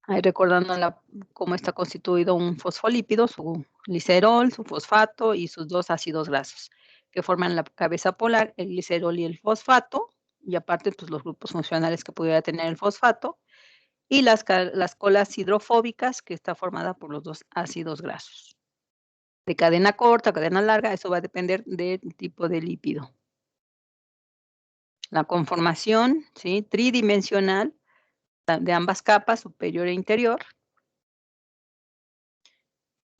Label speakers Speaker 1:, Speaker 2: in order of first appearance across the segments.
Speaker 1: Ahí recordando cómo está constituido un fosfolípido, su glicerol, su fosfato y sus 2 ácidos grasos, que forman la cabeza polar, el glicerol y el fosfato, y aparte, pues, los grupos funcionales que pudiera tener el fosfato, y las colas hidrofóbicas, que está formada por los 2 ácidos grasos. De cadena corta, cadena larga, eso va a depender del tipo de lípido. La conformación, ¿sí? Tridimensional, de ambas capas, superior e interior,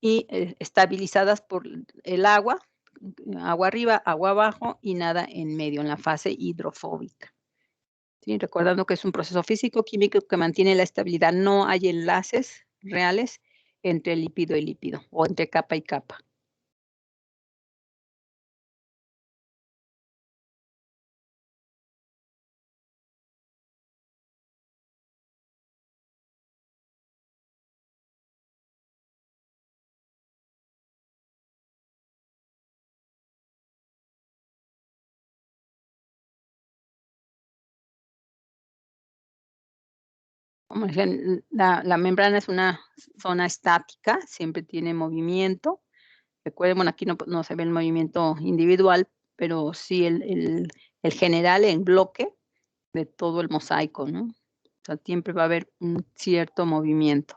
Speaker 1: y, estabilizadas por el agua arriba, agua abajo y nada en medio, en la fase hidrofóbica, ¿sí? Recordando que es un proceso físico-químico que mantiene la estabilidad, no hay enlaces reales entre lípido y lípido, o entre capa y capa. Como decía, la membrana es una zona estática, siempre tiene movimiento. Recuerden, bueno, aquí no se ve el movimiento individual, pero sí el general en bloque de todo el mosaico, ¿no? O sea, siempre va a haber un cierto movimiento.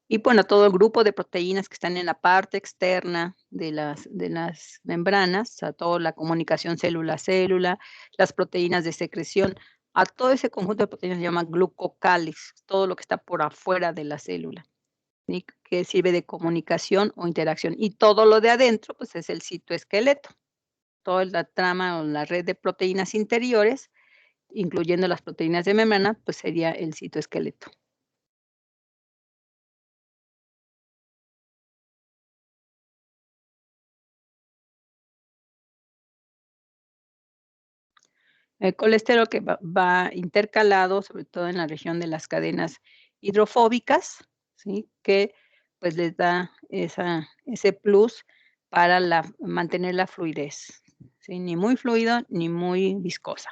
Speaker 1: Y bueno, todo el grupo de proteínas que están en la parte externa de las membranas, o sea, toda la comunicación célula a célula, las proteínas de secreción, a todo ese conjunto de proteínas se llama glucocáliz, todo lo que está por afuera de la célula, ¿sí? Que sirve de comunicación o interacción. Y todo lo de adentro, pues es el citoesqueleto, toda la trama o la red de proteínas interiores, incluyendo las proteínas de membrana, pues sería el citoesqueleto. El colesterol que va intercalado, sobre todo en la región de las cadenas hidrofóbicas, ¿sí? Que, pues, les da ese plus para mantener la fluidez, ¿sí? Ni muy fluido, ni muy viscosa.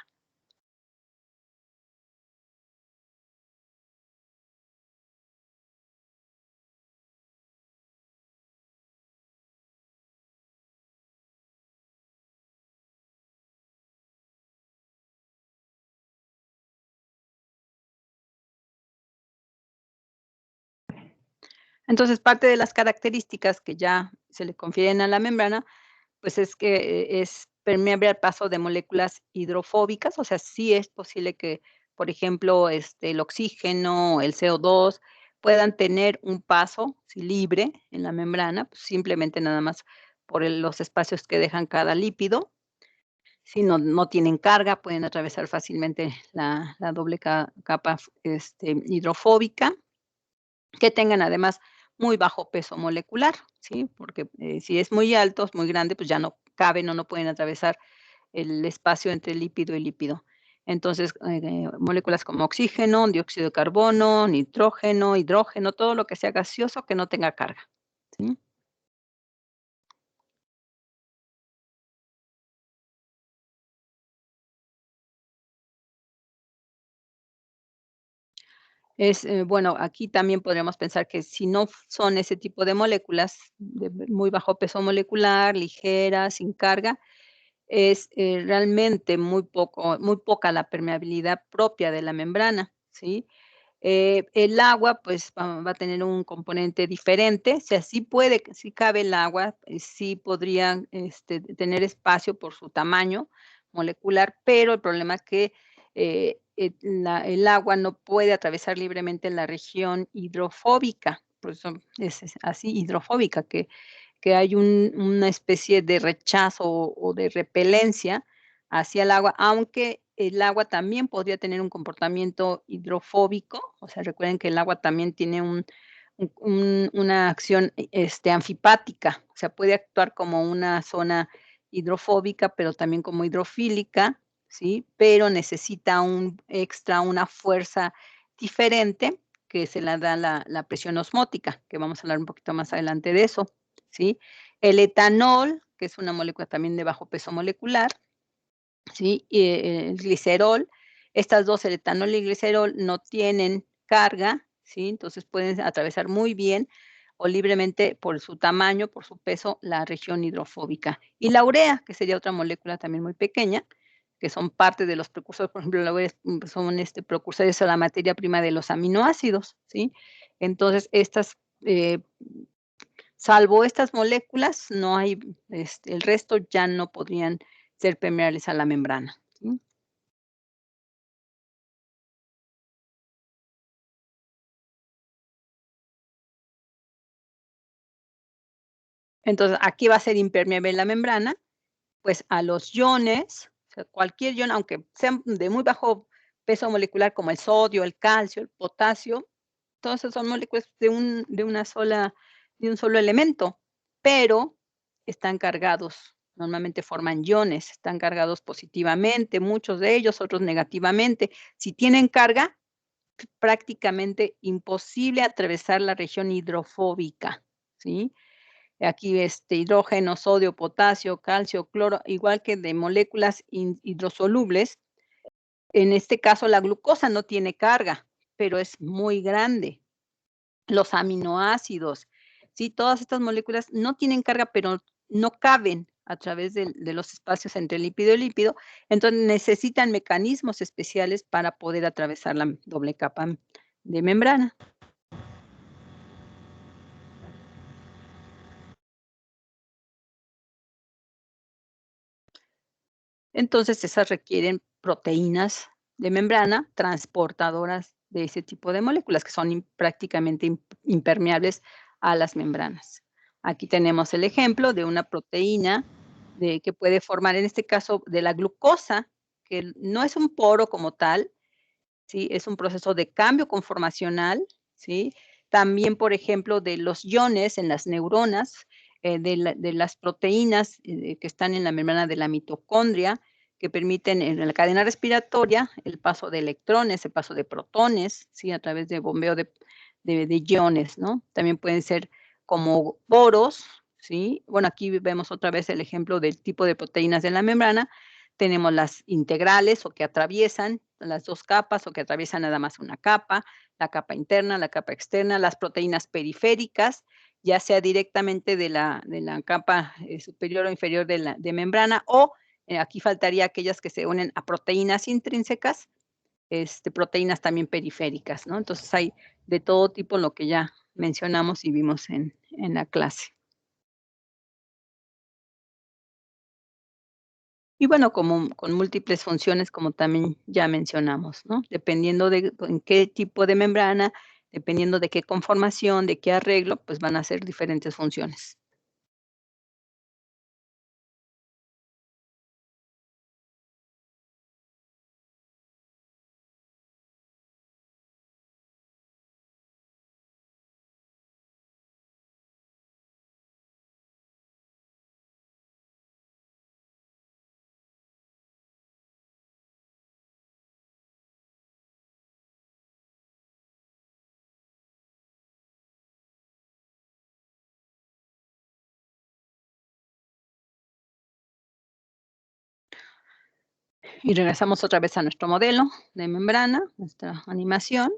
Speaker 1: Entonces, parte de las características que ya se le confieren a la membrana, pues, es que es permeable al paso de moléculas hidrofóbicas, o sea, sí es posible que, por ejemplo, el oxígeno, el CO2 puedan tener un paso, sí, libre en la membrana, pues, simplemente nada más por los espacios que dejan cada lípido. Si no tienen carga, pueden atravesar fácilmente la doble capa, hidrofóbica, que tengan además muy bajo peso molecular, ¿sí? Porque, si es muy alto, es muy grande, pues ya no caben o no pueden atravesar el espacio entre lípido y lípido. Entonces, moléculas como oxígeno, dióxido de carbono, nitrógeno, hidrógeno, todo lo que sea gaseoso que no tenga carga, ¿sí? Bueno, aquí también podríamos pensar que si no son ese tipo de moléculas de muy bajo peso molecular, ligeras, sin carga, es, realmente muy poca la permeabilidad propia de la membrana, ¿sí? El agua, pues, va a tener un componente diferente, o sea, sí cabe el agua, sí podría, tener espacio por su tamaño molecular, pero el problema es que, el agua no puede atravesar libremente la región hidrofóbica, por eso es así, hidrofóbica, que hay una especie de rechazo o de repelencia hacia el agua, aunque el agua también podría tener un comportamiento hidrofóbico, o sea, recuerden que el agua también tiene una acción, anfipática, o sea, puede actuar como una zona hidrofóbica, pero también como hidrofílica, ¿sí? Pero necesita una fuerza diferente que se la da la presión osmótica, que vamos a hablar un poquito más adelante de eso, ¿sí? El etanol, que es una molécula también de bajo peso molecular, ¿sí? Y, el glicerol Estas 2, el etanol y el glicerol, no tienen carga, ¿sí? Entonces pueden atravesar muy bien o libremente por su tamaño, por su peso, la región hidrofóbica. Y la urea, que sería otra molécula también muy pequeña, que son parte de los precursores, por ejemplo, la urea son precursores o la materia prima de los aminoácidos, ¿sí? Entonces, estas, salvo estas moléculas, no hay, el resto ya no podrían ser permeables a la membrana, ¿sí? Entonces, aquí va a ser impermeable la membrana, pues, a los iones, o sea, cualquier ion, aunque sean de muy bajo peso molecular, como el sodio, el calcio, el potasio, todas esas son moléculas de un solo elemento, pero están cargados, normalmente forman iones, están cargados positivamente, muchos de ellos, otros negativamente. Si tienen carga, prácticamente imposible atravesar la región hidrofóbica, ¿sí? Aquí, hidrógeno, sodio, potasio, calcio, cloro, igual que de moléculas hidrosolubles. En este caso, la glucosa no tiene carga, pero es muy grande. Los aminoácidos, sí, todas estas moléculas no tienen carga, pero no caben a través de los espacios entre lípido y lípido, entonces necesitan mecanismos especiales para poder atravesar la doble capa de membrana. Entonces, esas requieren proteínas de membrana transportadoras de ese tipo de moléculas que son prácticamente impermeables a las membranas. Aquí tenemos el ejemplo de una proteína que puede formar, en este caso, de la glucosa, que no es un poro como tal, ¿sí? Es un proceso de cambio conformacional, ¿sí? También, por ejemplo, de los iones en las neuronas, de las proteínas, que están en la membrana de la mitocondria, que permiten en la cadena respiratoria el paso de electrones, el paso de protones, ¿sí? A través de bombeo de iones, ¿no? También pueden ser como poros, ¿sí? Bueno, aquí vemos otra vez el ejemplo del tipo de proteínas de la membrana. Tenemos las integrales o que atraviesan las 2 capas o que atraviesan nada más una capa, la capa interna, la capa externa, las proteínas periféricas, ya sea directamente de la capa, superior o inferior de membrana, o, aquí faltaría aquellas que se unen a proteínas intrínsecas, proteínas también periféricas, ¿no? Entonces, hay de todo tipo, lo que ya mencionamos y vimos en la clase. Y bueno, como con múltiples funciones, como también ya mencionamos, ¿no? Dependiendo de en qué tipo de membrana, dependiendo de qué conformación, de qué arreglo, pues van a ser diferentes funciones. Y regresamos otra vez a nuestro modelo de membrana, nuestra animación,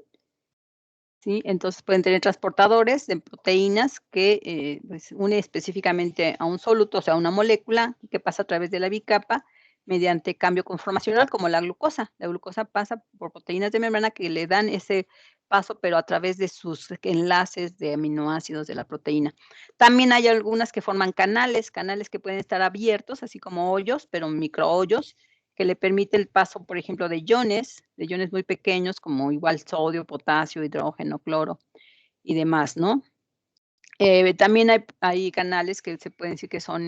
Speaker 1: ¿sí? Entonces, pueden tener transportadores de proteínas que, pues, une específicamente a un soluto, o sea, a una molécula que pasa a través de la bicapa mediante cambio conformacional, como la glucosa. La glucosa pasa por proteínas de membrana que le dan ese paso, pero a través de sus enlaces de aminoácidos de la proteína. También hay algunas que forman canales que pueden estar abiertos, así como hoyos, pero microhoyos, que le permite el paso, por ejemplo, de iones muy pequeños, como igual sodio, potasio, hidrógeno, cloro y demás, ¿no? También hay canales que se pueden decir que son,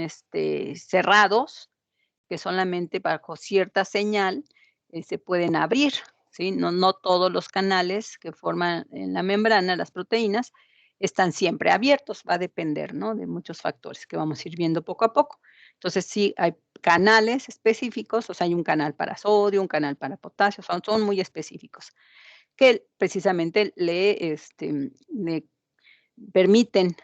Speaker 1: cerrados, que solamente bajo cierta señal, se pueden abrir, ¿sí? No todos los canales que forman en la membrana las proteínas están siempre abiertos, va a depender, ¿no? De muchos factores que vamos a ir viendo poco a poco. Entonces, sí hay canales específicos, o sea, hay un canal para sodio, un canal para potasio, son muy específicos, que precisamente le permiten,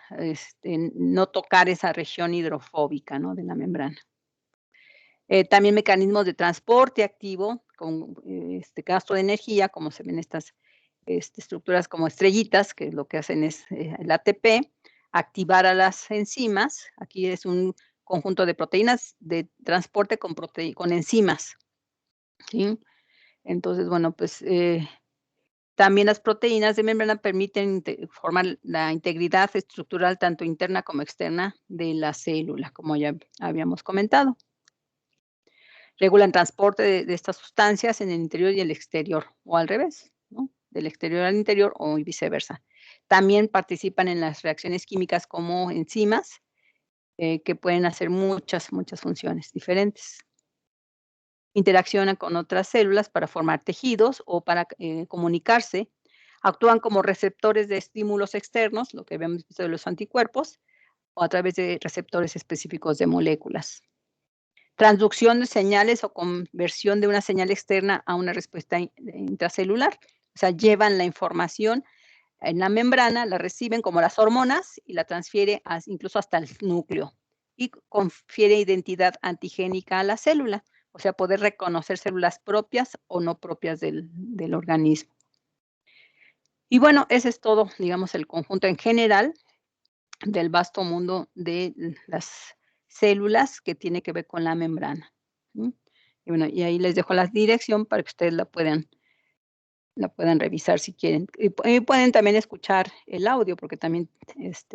Speaker 1: no tocar esa región hidrofóbica, ¿no? De la membrana. También mecanismos de transporte activo con gasto de energía, como se ven estas estructuras como estrellitas, que lo que hacen es el ATP, activar a las enzimas. Aquí es un conjunto de proteínas de transporte con enzimas, ¿sí? Entonces, bueno, pues también las proteínas de membrana permiten formar la integridad estructural tanto interna como externa de la célula, como ya habíamos comentado. Regulan transporte de estas sustancias en el interior y el exterior, o al revés, ¿no? Del exterior al interior o viceversa. También participan en las reacciones químicas como enzimas, que pueden hacer muchas funciones diferentes. Interaccionan con otras células para formar tejidos o para comunicarse. Actúan como receptores de estímulos externos, lo que habíamos visto de los anticuerpos, o a través de receptores específicos de moléculas. Transducción de señales o conversión de una señal externa a una respuesta intracelular. O sea, llevan la información en la membrana, la reciben como las hormonas y la transfiere incluso hasta el núcleo y confiere identidad antigénica a la célula, o sea, poder reconocer células propias o no propias del organismo. Y bueno, ese es todo, digamos, el conjunto en general del vasto mundo de las células que tiene que ver con la membrana. ¿Mm? Y bueno, y ahí les dejo la dirección para que ustedes la puedan revisar si quieren. Y pueden también escuchar el audio, porque también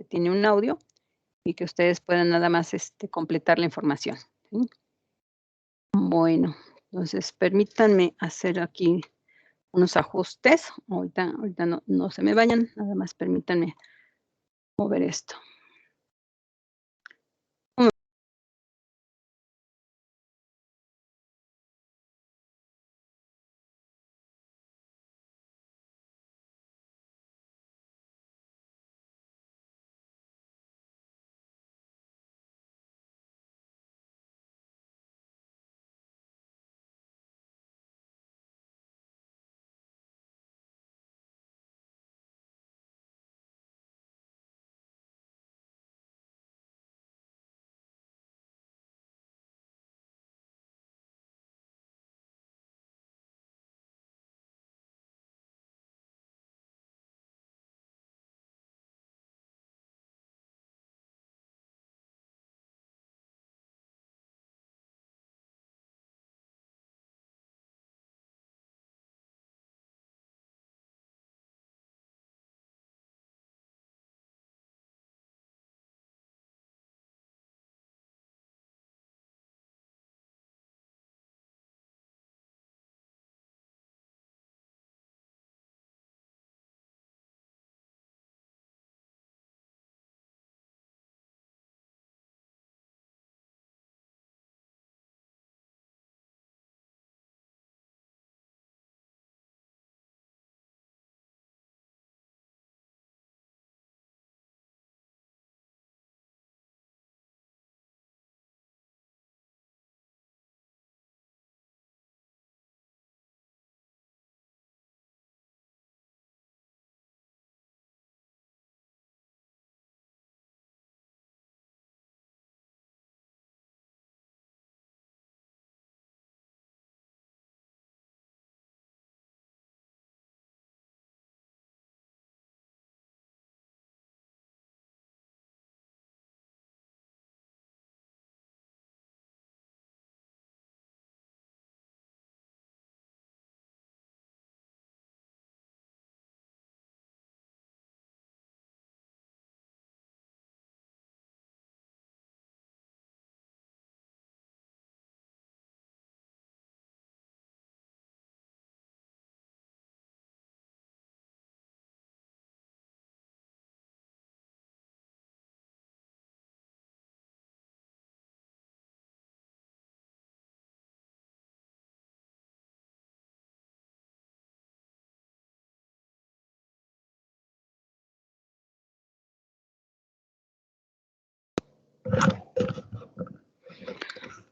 Speaker 1: tiene un audio y que ustedes puedan nada más completar la información. ¿Sí? Bueno, entonces permítanme hacer aquí unos ajustes. Ahorita no se me vayan, nada más permítanme mover esto.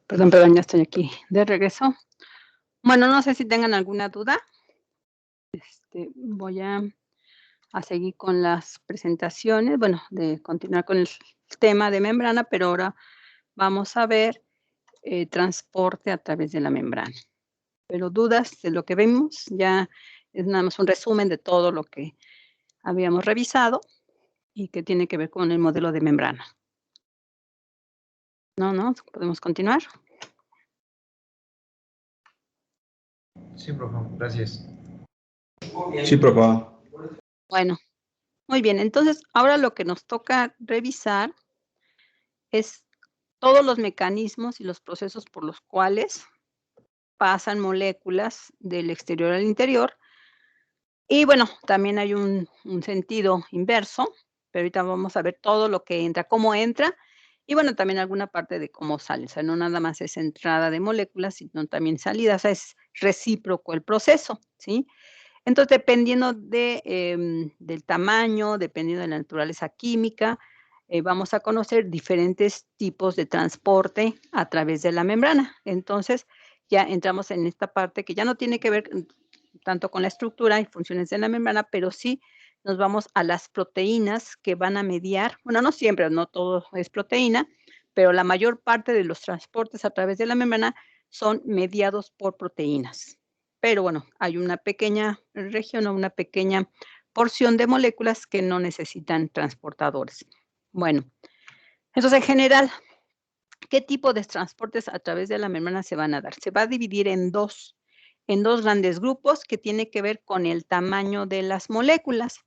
Speaker 1: Perdón, ya estoy aquí de regreso. Bueno, no sé si tengan alguna duda. Voy a seguir con las presentaciones, bueno, de continuar con el tema de membrana, pero ahora vamos a ver transporte a través de la membrana. pero dudas de lo que vemos, ya es nada más un resumen de todo lo que habíamos revisado y que tiene que ver con el modelo de membrana. No, podemos continuar.
Speaker 2: Sí, profe, gracias.
Speaker 3: Sí, profe.
Speaker 1: Bueno, muy bien. Entonces, ahora lo que nos toca revisar es todos los mecanismos y los procesos por los cuales pasan moléculas del exterior al interior. Y bueno, también hay un sentido inverso, pero ahorita vamos a ver todo lo que entra, cómo entra, y bueno, también alguna parte de cómo sale. O sea, no nada más es entrada de moléculas, sino también salida, o sea, es recíproco el proceso, ¿sí? Entonces, dependiendo del tamaño, dependiendo de la naturaleza química, vamos a conocer diferentes tipos de transporte a través de la membrana. Entonces, ya entramos en esta parte que ya no tiene que ver tanto con la estructura y funciones de la membrana, pero sí nos vamos a las proteínas que van a mediar, bueno, no siempre, no todo es proteína, pero la mayor parte de los transportes a través de la membrana son mediados por proteínas. Pero bueno, hay una pequeña región o una pequeña porción de moléculas que no necesitan transportadores. Bueno, entonces en general, ¿qué tipo de transportes a través de la membrana se van a dar? Se va a dividir en dos grandes grupos que tiene que ver con el tamaño de las moléculas.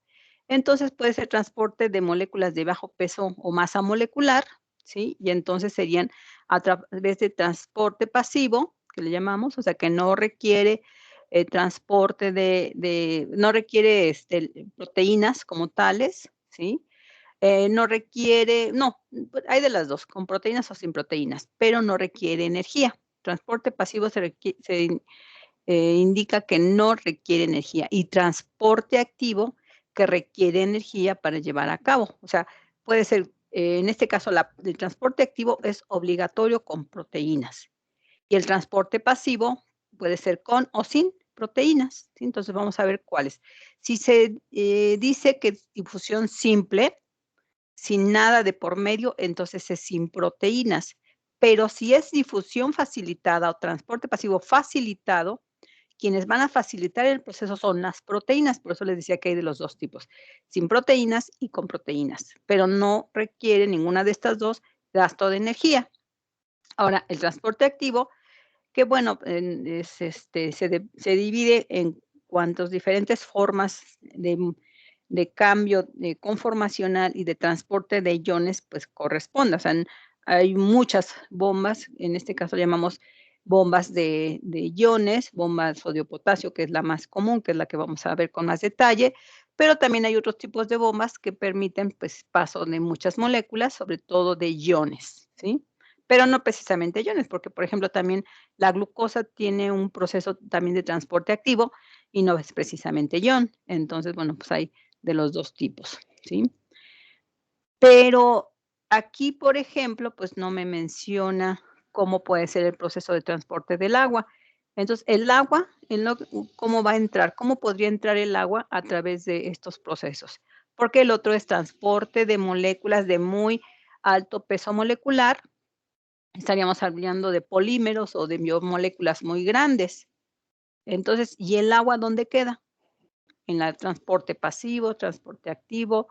Speaker 1: Entonces puede ser transporte de moléculas de bajo peso o masa molecular, ¿sí? Y entonces serían a través de transporte pasivo, que le llamamos, o sea, que no requiere transporte no requiere proteínas como tales, ¿sí? No requiere, no, pues hay de las dos, con proteínas o sin proteínas, pero no requiere energía. Transporte pasivo indica que no requiere energía y transporte activo que requiere energía para llevar a cabo. O sea, puede ser, en este caso, el transporte activo es obligatorio con proteínas y el transporte pasivo puede ser con o sin proteínas, ¿sí? Entonces vamos a ver cuáles. Si se dice que es difusión simple, sin nada de por medio, entonces es sin proteínas. Pero si es difusión facilitada o transporte pasivo facilitado, quienes van a facilitar el proceso son las proteínas, por eso les decía que hay de los dos tipos, sin proteínas y con proteínas, pero no requiere ninguna de estas dos gasto de energía. Ahora, el transporte activo, que bueno, se divide en cuantas diferentes formas de cambio conformacional y de transporte de iones, pues corresponda. O sea, hay muchas bombas, en este caso llamamos bombas de iones, bomba sodio-potasio, que es la más común, que es la que vamos a ver con más detalle, pero también hay otros tipos de bombas que permiten pues paso de muchas moléculas, sobre todo de iones, ¿sí? Pero no precisamente iones, porque por ejemplo también la glucosa tiene un proceso también de transporte activo y no es precisamente ion. Entonces, bueno, pues hay de los dos tipos, ¿sí? Pero aquí, por ejemplo, pues no me menciona cómo puede ser el proceso de transporte del agua. Entonces, el agua, ¿cómo va a entrar? ¿Cómo podría entrar el agua a través de estos procesos? Porque el otro es transporte de moléculas de muy alto peso molecular. Estaríamos hablando de polímeros o de biomoléculas muy grandes. Entonces, ¿y el agua dónde queda? En el transporte pasivo, transporte activo,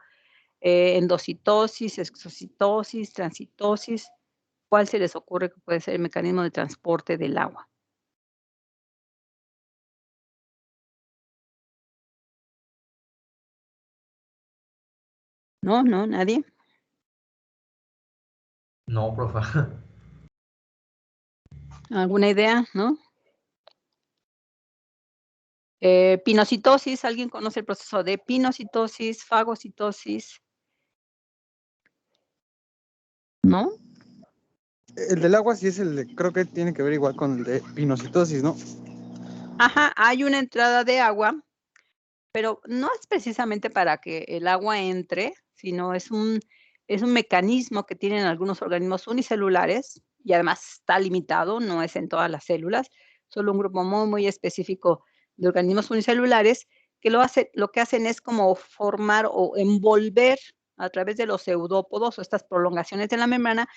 Speaker 1: endocitosis, exocitosis, transitosis. ¿Cuál se les ocurre que puede ser el mecanismo de transporte del agua? ¿No? ¿No? ¿Nadie?
Speaker 2: No, profe.
Speaker 1: ¿Alguna idea? ¿No? Pinocitosis, ¿alguien conoce el proceso de pinocitosis, fagocitosis? ¿No?
Speaker 3: El del agua sí es creo que tiene que ver igual con el de pinocitosis, ¿no?
Speaker 1: Ajá, hay una entrada de agua, pero no es precisamente para que el agua entre, sino es un mecanismo que tienen algunos organismos unicelulares y además está limitado, no es en todas las células, solo un grupo muy, muy específico de organismos unicelulares que lo que hacen es como formar o envolver a través de los pseudópodos o estas prolongaciones de la membrana,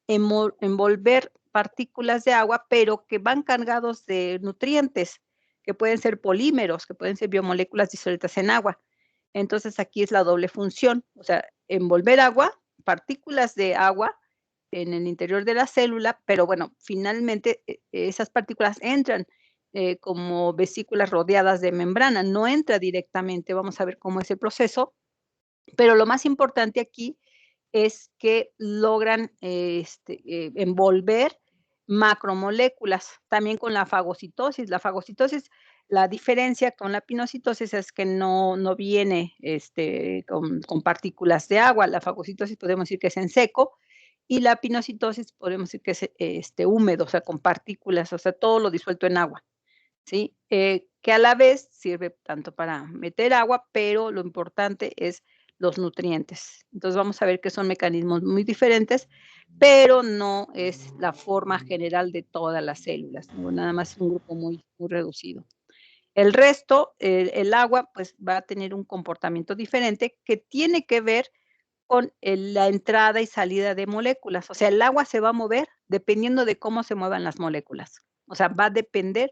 Speaker 1: envolver partículas de agua, pero que van cargados de nutrientes, que pueden ser polímeros, que pueden ser biomoléculas disueltas en agua. Entonces, aquí es la doble función, o sea, envolver agua, partículas de agua en el interior de la célula, pero bueno, finalmente esas partículas entran como vesículas rodeadas de membrana, no entra directamente, vamos a ver cómo es el proceso, pero lo más importante aquí es que logran envolver macromoléculas, también con la fagocitosis. La fagocitosis, la diferencia con la pinocitosis es que no viene con partículas de agua. La fagocitosis podemos decir que es en seco y la pinocitosis podemos decir que es húmedo, o sea, con partículas, o sea, todo lo disuelto en agua, ¿sí? Que a la vez sirve tanto para meter agua, pero lo importante es los nutrientes. Entonces vamos a ver que son mecanismos muy diferentes, pero no es la forma general de todas las células, ¿no? Nada más un grupo muy, muy reducido. El resto, el agua, pues va a tener un comportamiento diferente que tiene que ver con la entrada y salida de moléculas. O sea, el agua se va a mover dependiendo de cómo se muevan las moléculas. O sea, va a depender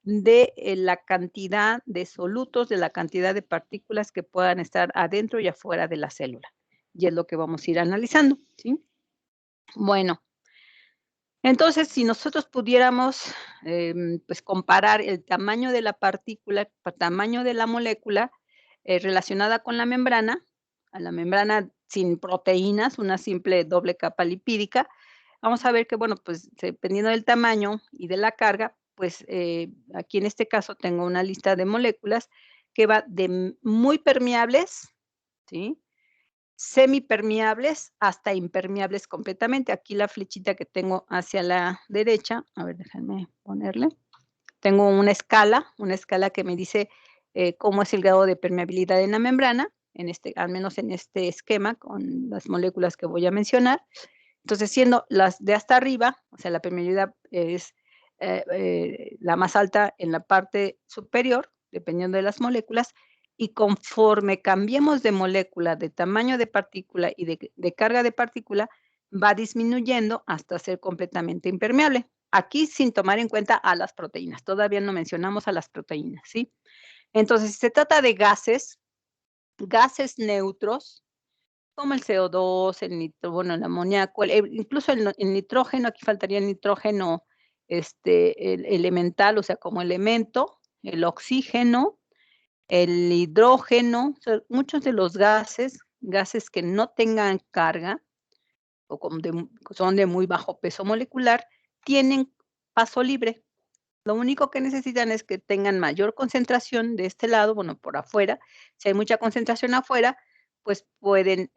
Speaker 1: de la cantidad de solutos, de la cantidad de partículas que puedan estar adentro y afuera de la célula. Y es lo que vamos a ir analizando, ¿sí? Bueno, entonces, si nosotros pudiéramos, pues, comparar el tamaño de la partícula, el tamaño de la molécula, relacionada con la membrana, a la membrana sin proteínas, una simple doble capa lipídica, vamos a ver que, bueno, pues, dependiendo del tamaño y de la carga, pues, aquí en este caso tengo una lista de moléculas que va de muy permeables, ¿sí? Semipermeables hasta impermeables completamente. Aquí la flechita que tengo hacia la derecha, a ver, déjenme ponerle. Tengo una escala que me dice cómo es el grado de permeabilidad en la membrana, al menos en este esquema con las moléculas que voy a mencionar. Entonces, siendo las de hasta arriba, o sea, la permeabilidad es la más alta en la parte superior, dependiendo de las moléculas, y conforme cambiemos de molécula, de tamaño de partícula y de carga de partícula, va disminuyendo hasta ser completamente impermeable. Aquí sin tomar en cuenta a las proteínas, todavía no mencionamos a las proteínas, ¿sí? Entonces, si se trata de gases neutros, como el CO2, bueno, el amoníaco, incluso el nitrógeno, aquí faltaría el nitrógeno, el elemental, o sea, como elemento, el oxígeno, el hidrógeno, o sea, muchos de los gases que no tengan carga o son de muy bajo peso molecular, tienen paso libre. Lo único que necesitan es que tengan mayor concentración de este lado, bueno, por afuera. Si hay mucha concentración afuera, pues pueden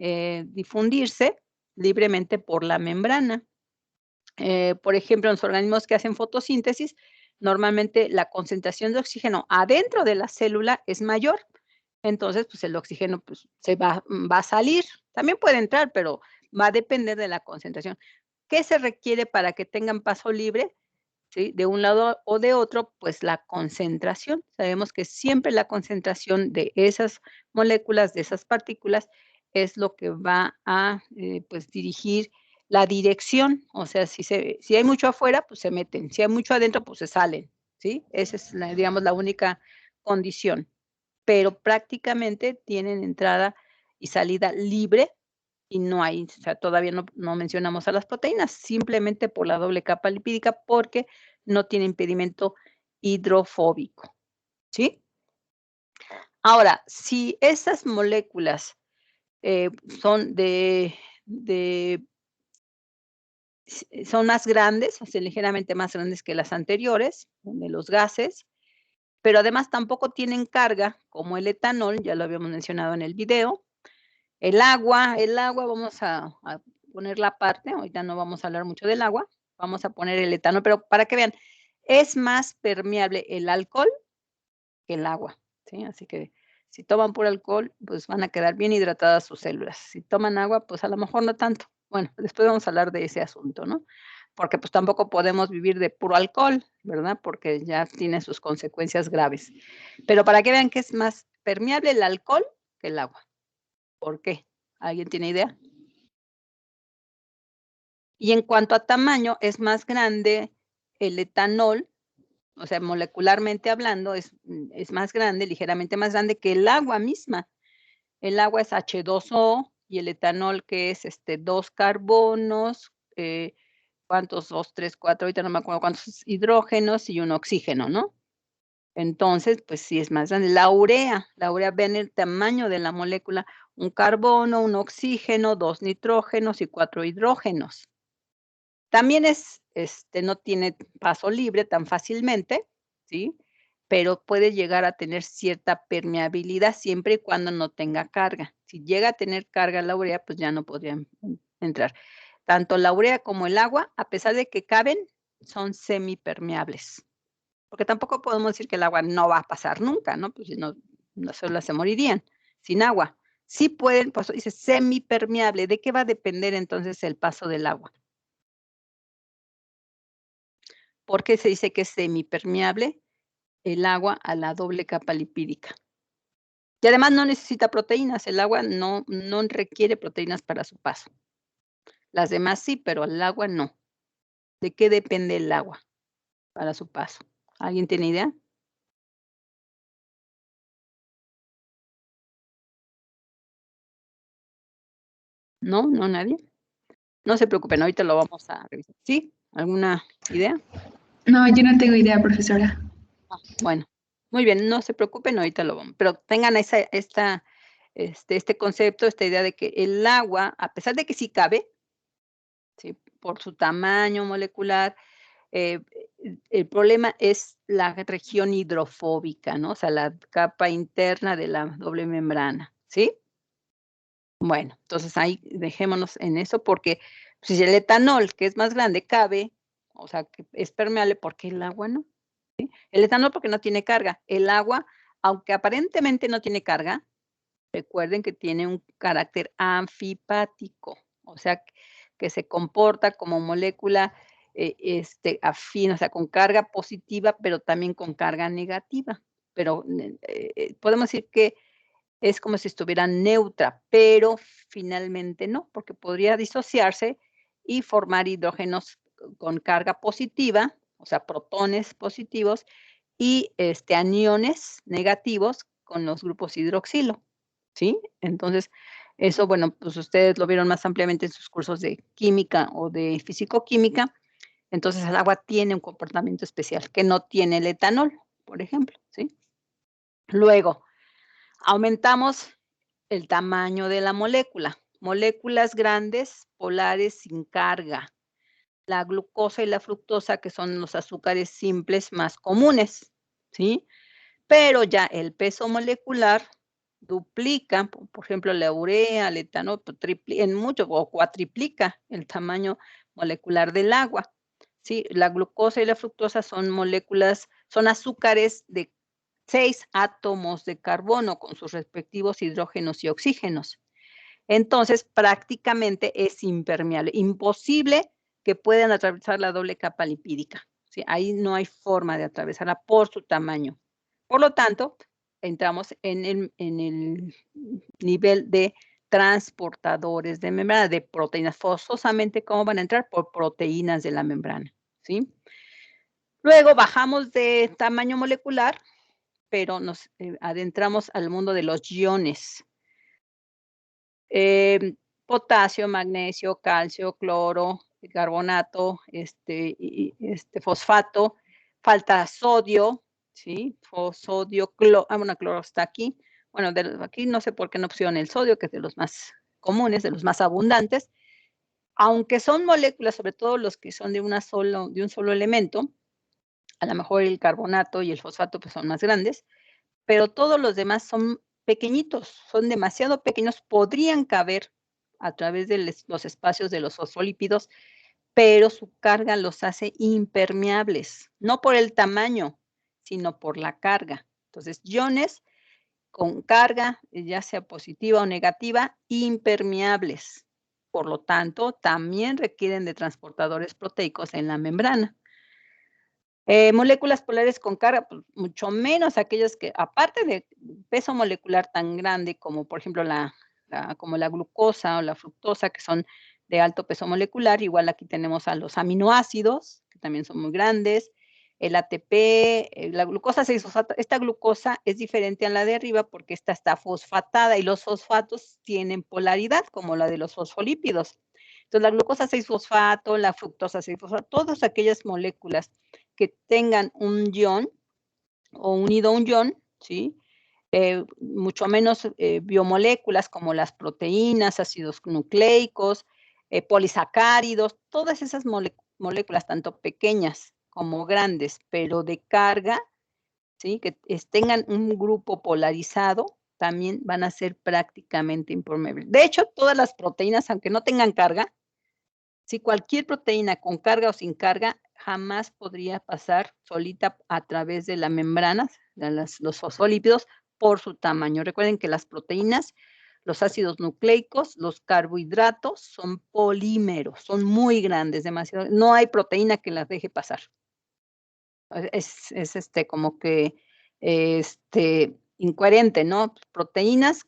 Speaker 1: difundirse libremente por la membrana. Por ejemplo, en los organismos que hacen fotosíntesis, normalmente la concentración de oxígeno adentro de la célula es mayor. Entonces, pues el oxígeno pues, va a salir. También puede entrar, pero va a depender de la concentración. ¿Qué se requiere para que tengan paso libre? ¿Sí? De un lado o de otro, pues la concentración. Sabemos que siempre la concentración de esas moléculas, de esas partículas, es lo que va a pues dirigir la dirección. O sea, si hay mucho afuera, pues se meten. Si hay mucho adentro, pues se salen. ¿Sí? Esa es, digamos, la única condición. Pero prácticamente tienen entrada y salida libre y no hay, o sea, todavía no mencionamos a las proteínas, simplemente por la doble capa lipídica, porque no tiene impedimento hidrofóbico, ¿sí? Ahora, si esas moléculas son son más grandes, o sea, ligeramente más grandes que las anteriores, de los gases, pero además tampoco tienen carga, como el etanol, ya lo habíamos mencionado en el video. El agua vamos a ponerla aparte, ahorita no vamos a hablar mucho del agua, vamos a poner el etanol, pero para que vean, es más permeable el alcohol que el agua, ¿sí? Así que si toman puro alcohol, pues van a quedar bien hidratadas sus células. Si toman agua, pues a lo mejor no tanto. Bueno, después vamos a hablar de ese asunto, ¿no? Porque pues tampoco podemos vivir de puro alcohol, ¿verdad? Porque ya tiene sus consecuencias graves. Pero para que vean que es más permeable el alcohol que el agua. ¿Por qué? ¿Alguien tiene idea? Y en cuanto a tamaño, es más grande el etanol, o sea, molecularmente hablando, es más grande, ligeramente más grande que el agua misma. El agua es H2O y el etanol, que es 2 carbonos, ¿cuántos? 2, 3, 4, ahorita no me acuerdo cuántos hidrógenos y un oxígeno, ¿no? Entonces, pues sí es más grande. La urea, vean el tamaño de la molécula, un carbono, un oxígeno, 2 nitrógenos y 4 hidrógenos. También no tiene paso libre tan fácilmente, ¿sí? Pero puede llegar a tener cierta permeabilidad siempre y cuando no tenga carga. Si llega a tener carga la urea, pues ya no podrían entrar. Tanto la urea como el agua, a pesar de que caben, son semipermeables. Porque tampoco podemos decir que el agua no va a pasar nunca, ¿no? Pues si no, las células se morirían sin agua. Sí pueden, pues dice semipermeable. ¿De qué va a depender entonces el paso del agua? ¿Por qué se dice que es semipermeable el agua a la doble capa lipídica? Y además no necesita proteínas, el agua no requiere proteínas para su paso. Las demás sí, pero el agua no. ¿De qué depende el agua para su paso? ¿Alguien tiene idea? ¿No? ¿No nadie? No se preocupen, ahorita lo vamos a revisar. ¿Sí? ¿Alguna idea?
Speaker 4: No, yo no tengo idea, profesora.
Speaker 1: Ah, bueno, muy bien, no se preocupen, ahorita lo vamos, pero tengan este concepto, esta idea de que el agua, a pesar de que sí cabe, ¿sí? Por su tamaño molecular, eh, el problema es la región hidrofóbica, ¿no? O sea, la capa interna de la doble membrana, ¿sí? Bueno, entonces ahí dejémonos en eso porque si el etanol, que es más grande, cabe, o sea, que es permeable, ¿por qué el agua no? El etanol porque no tiene carga. El agua, aunque aparentemente no tiene carga, recuerden que tiene un carácter anfipático, o sea, que se comporta como molécula, afín, o sea, con carga positiva, pero también con carga negativa. Pero, podemos decir que es como si estuviera neutra, pero finalmente no, porque podría disociarse y formar hidrógenos con carga positiva, o sea, protones positivos y, aniones negativos con los grupos hidroxilo, ¿sí? Entonces, eso, bueno, pues ustedes lo vieron más ampliamente en sus cursos de química o de fisicoquímica. Entonces, el agua tiene un comportamiento especial que no tiene el etanol, por ejemplo, ¿sí? Luego, aumentamos el tamaño de la molécula. Moléculas grandes, polares sin carga. La glucosa y la fructosa, que son los azúcares simples más comunes, ¿sí? Pero ya el peso molecular duplica, por ejemplo, la urea, el etanol, pues, en mucho o cuatriplica el tamaño molecular del agua, ¿sí? La glucosa y la fructosa son moléculas, son azúcares de 6 átomos de carbono con sus respectivos hidrógenos y oxígenos. Entonces, prácticamente es impermeable, imposible que puedan atravesar la doble capa lipídica, ¿sí? Ahí no hay forma de atravesarla por su tamaño. Por lo tanto, entramos en el nivel de transportadores de membrana, de proteínas. Forzosamente, ¿cómo van a entrar? Por proteínas de la membrana, ¿sí? Luego bajamos de tamaño molecular, pero nos adentramos al mundo de los iones. Potasio, magnesio, calcio, cloro, carbonato, fosfato, falta sodio, ¿sí? Bueno, cloro está aquí. Bueno, aquí no sé por qué no pusieron el sodio, que es de los más comunes, de los más abundantes. Aunque son moléculas, sobre todo los que son de un solo elemento, a lo mejor el carbonato y el fosfato, pues, son más grandes, pero todos los demás son pequeñitos, son demasiado pequeños, podrían caber a través de los espacios de los fosfolípidos, pero su carga los hace impermeables, no por el tamaño, sino por la carga. Entonces, iones con carga, ya sea positiva o negativa, impermeables. Por lo tanto, también requieren de transportadores proteicos en la membrana. Moléculas polares con carga, pues, mucho menos aquellas que, aparte de peso molecular tan grande como, por ejemplo, como la glucosa o la fructosa, que son de alto peso molecular. Igual aquí tenemos a los aminoácidos, que también son muy grandes, el ATP, la glucosa 6-fosfato. Esta glucosa es diferente a la de arriba porque esta está fosfatada y los fosfatos tienen polaridad, como la de los fosfolípidos. Entonces, la glucosa 6-fosfato, la fructosa 6-fosfato, todas aquellas moléculas que tengan un ion o unido a un ion, ¿sí? Mucho menos biomoléculas como las proteínas, ácidos nucleicos, polisacáridos, todas esas moléculas, tanto pequeñas como grandes, pero de carga, ¿sí? Que tengan un grupo polarizado, también van a ser prácticamente impermeables. De hecho, todas las proteínas, aunque no tengan carga, si cualquier proteína con carga o sin carga, jamás podría pasar solita a través de la membrana, los fosfolípidos, por su tamaño. Recuerden que las proteínas, los ácidos nucleicos, los carbohidratos son polímeros, son muy grandes, demasiado. No hay proteína que las deje pasar. Es como que incoherente, ¿no? Proteínas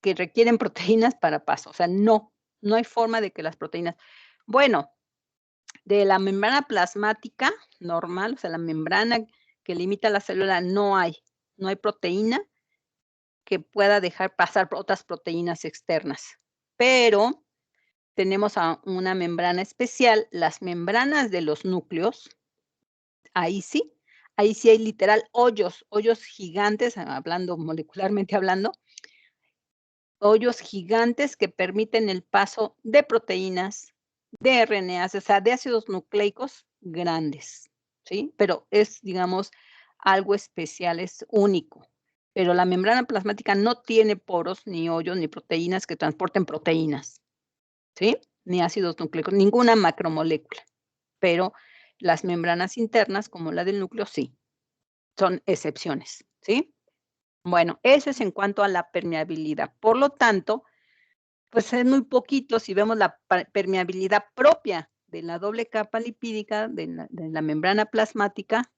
Speaker 1: que requieren proteínas para paso. O sea, no hay forma de que las proteínas. Bueno, de la membrana plasmática normal, o sea, la membrana que limita la célula, no hay proteína que pueda dejar pasar otras proteínas externas. Pero tenemos una membrana especial, las membranas de los núcleos, ahí sí hay literal hoyos gigantes, hablando molecularmente hablando, hoyos gigantes que permiten el paso de proteínas, de RNAs, o sea, de ácidos nucleicos grandes, ¿sí? Pero es, digamos, algo especial, es único. Pero la membrana plasmática no tiene poros, ni hoyos, ni proteínas que transporten proteínas, ¿sí? Ni ácidos nucleicos, ninguna macromolécula. Pero las membranas internas, como la del núcleo, sí. Son excepciones, ¿sí? Bueno, eso es en cuanto a la permeabilidad. Por lo tanto, pues es muy poquito si vemos la permeabilidad propia de la doble capa lipídica de la membrana plasmática,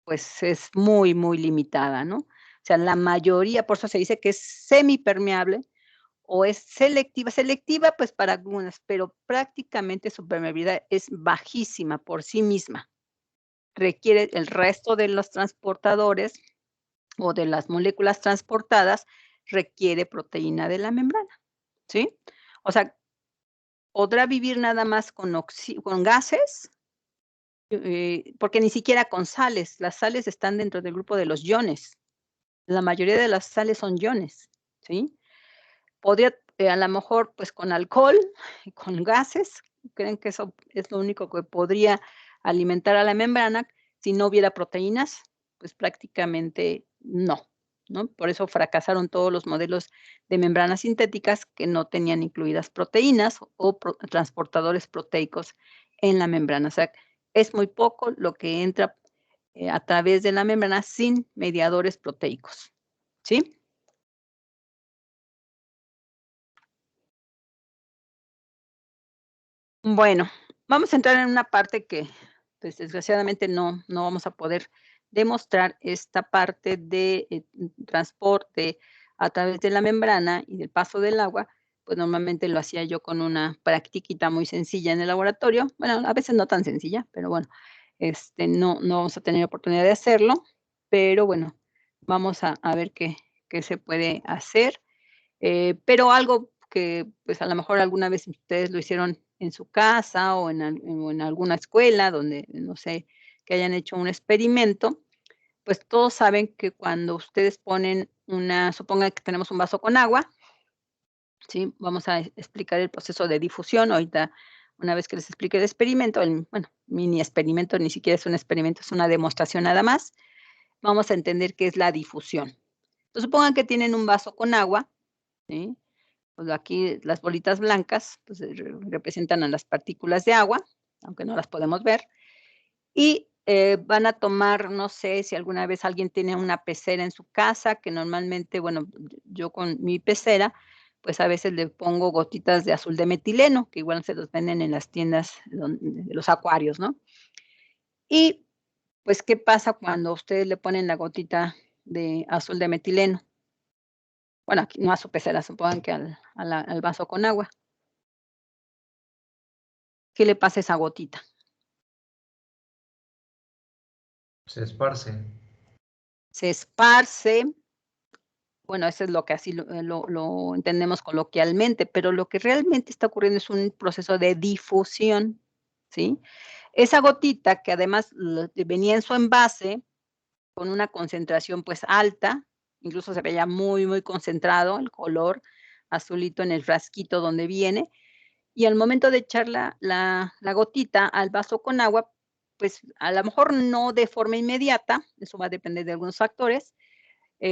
Speaker 1: pues es muy, muy limitada, ¿no? O sea, la mayoría, por eso se dice que es semipermeable o es selectiva pues para algunas, pero prácticamente su permeabilidad es bajísima por sí misma. Requiere el resto de los transportadores o de las moléculas transportadas, requiere proteína de la membrana, ¿sí? O sea, podrá vivir nada más con gases, porque ni siquiera con sales. Las sales están dentro del grupo de los iones. La mayoría de las sales son iones, ¿sí? Podría, a lo mejor, pues con alcohol y con gases. ¿Creen que eso es lo único que podría alimentar a la membrana? Si no hubiera proteínas, pues prácticamente no, ¿no? Por eso fracasaron todos los modelos de membranas sintéticas que no tenían incluidas proteínas o transportadores proteicos en la membrana. O sea, es muy poco lo que entra a través de la membrana sin mediadores proteicos, ¿sí? Bueno, vamos a entrar en una parte que, pues, desgraciadamente no vamos a poder demostrar esta parte de transporte a través de la membrana y del paso del agua, pues, normalmente lo hacía yo con una practiquita muy sencilla en el laboratorio. Bueno, a veces no tan sencilla, pero bueno, no vamos a tener oportunidad de hacerlo, pero bueno, vamos a ver qué se puede hacer. Pero algo que, pues, a lo mejor alguna vez ustedes lo hicieron en su casa o en alguna escuela donde, no sé, que hayan hecho un experimento, pues, todos saben que cuando ustedes ponen supongan que tenemos un vaso con agua, ¿sí? Vamos a explicar el proceso de difusión ahorita, una vez que les explique el experimento, bueno, mini experimento, ni siquiera es un experimento, es una demostración nada más, vamos a entender qué es la difusión. Entonces, supongan que tienen un vaso con agua, ¿sí? Pues aquí las bolitas blancas, pues, representan a las partículas de agua, aunque no las podemos ver, y, van a tomar, no sé si alguna vez alguien tiene una pecera en su casa, que normalmente, bueno, yo con mi pecera, pues, a veces le pongo gotitas de azul de metileno, que igual se los venden en las tiendas de los acuarios, ¿no? Y, pues, ¿qué pasa cuando ustedes le ponen la gotita de azul de metileno? Bueno, aquí no a su pecera, supongan que al vaso con agua. ¿qué le pasa a esa gotita?
Speaker 2: Se esparce.
Speaker 1: Se esparce. Bueno, eso es lo que así lo entendemos coloquialmente, pero lo que realmente está ocurriendo es un proceso de difusión, ¿sí? Esa gotita que además venía en su envase con una concentración, pues, alta, incluso se veía muy, muy concentrado el color azulito en el frasquito donde viene, y al momento de echar la gotita al vaso con agua, pues, a lo mejor no de forma inmediata, eso va a depender de algunos factores,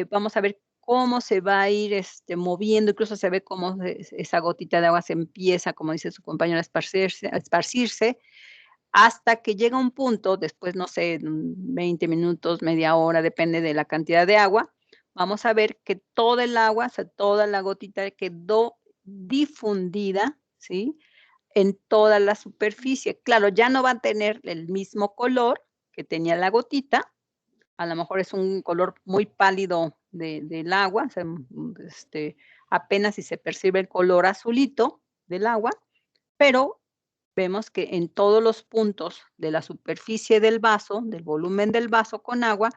Speaker 1: vamos a ver cómo se va a ir, moviendo, incluso se ve cómo esa gotita de agua se empieza, como dice su compañero, a esparcirse, hasta que llega un punto, después, no sé, 20 minutos, media hora, depende de la cantidad de agua, vamos a ver que toda el agua, o sea, toda la gotita quedó difundida, ¿sí?, en toda la superficie. Claro, ya no va a tener el mismo color que tenía la gotita, a lo mejor es un color muy pálido del agua, o sea, apenas si se percibe el color azulito del agua, pero vemos que en todos los puntos de la superficie del vaso, del volumen del vaso con agua,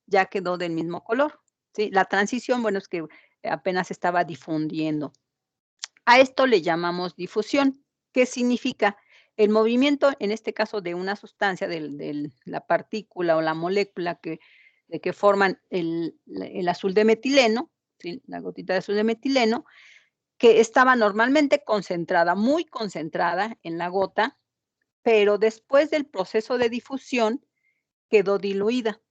Speaker 1: ya quedó del mismo color, ¿sí? La transición, bueno, es que apenas estaba difundiendo. A esto le llamamos difusión. ¿Qué significa? El movimiento, en este caso, de una sustancia, la partícula o la molécula que forman el azul de metileno, ¿sí?, la gotita de azul de metileno, que estaba normalmente concentrada, muy concentrada en la gota, pero después del proceso de difusión quedó diluida,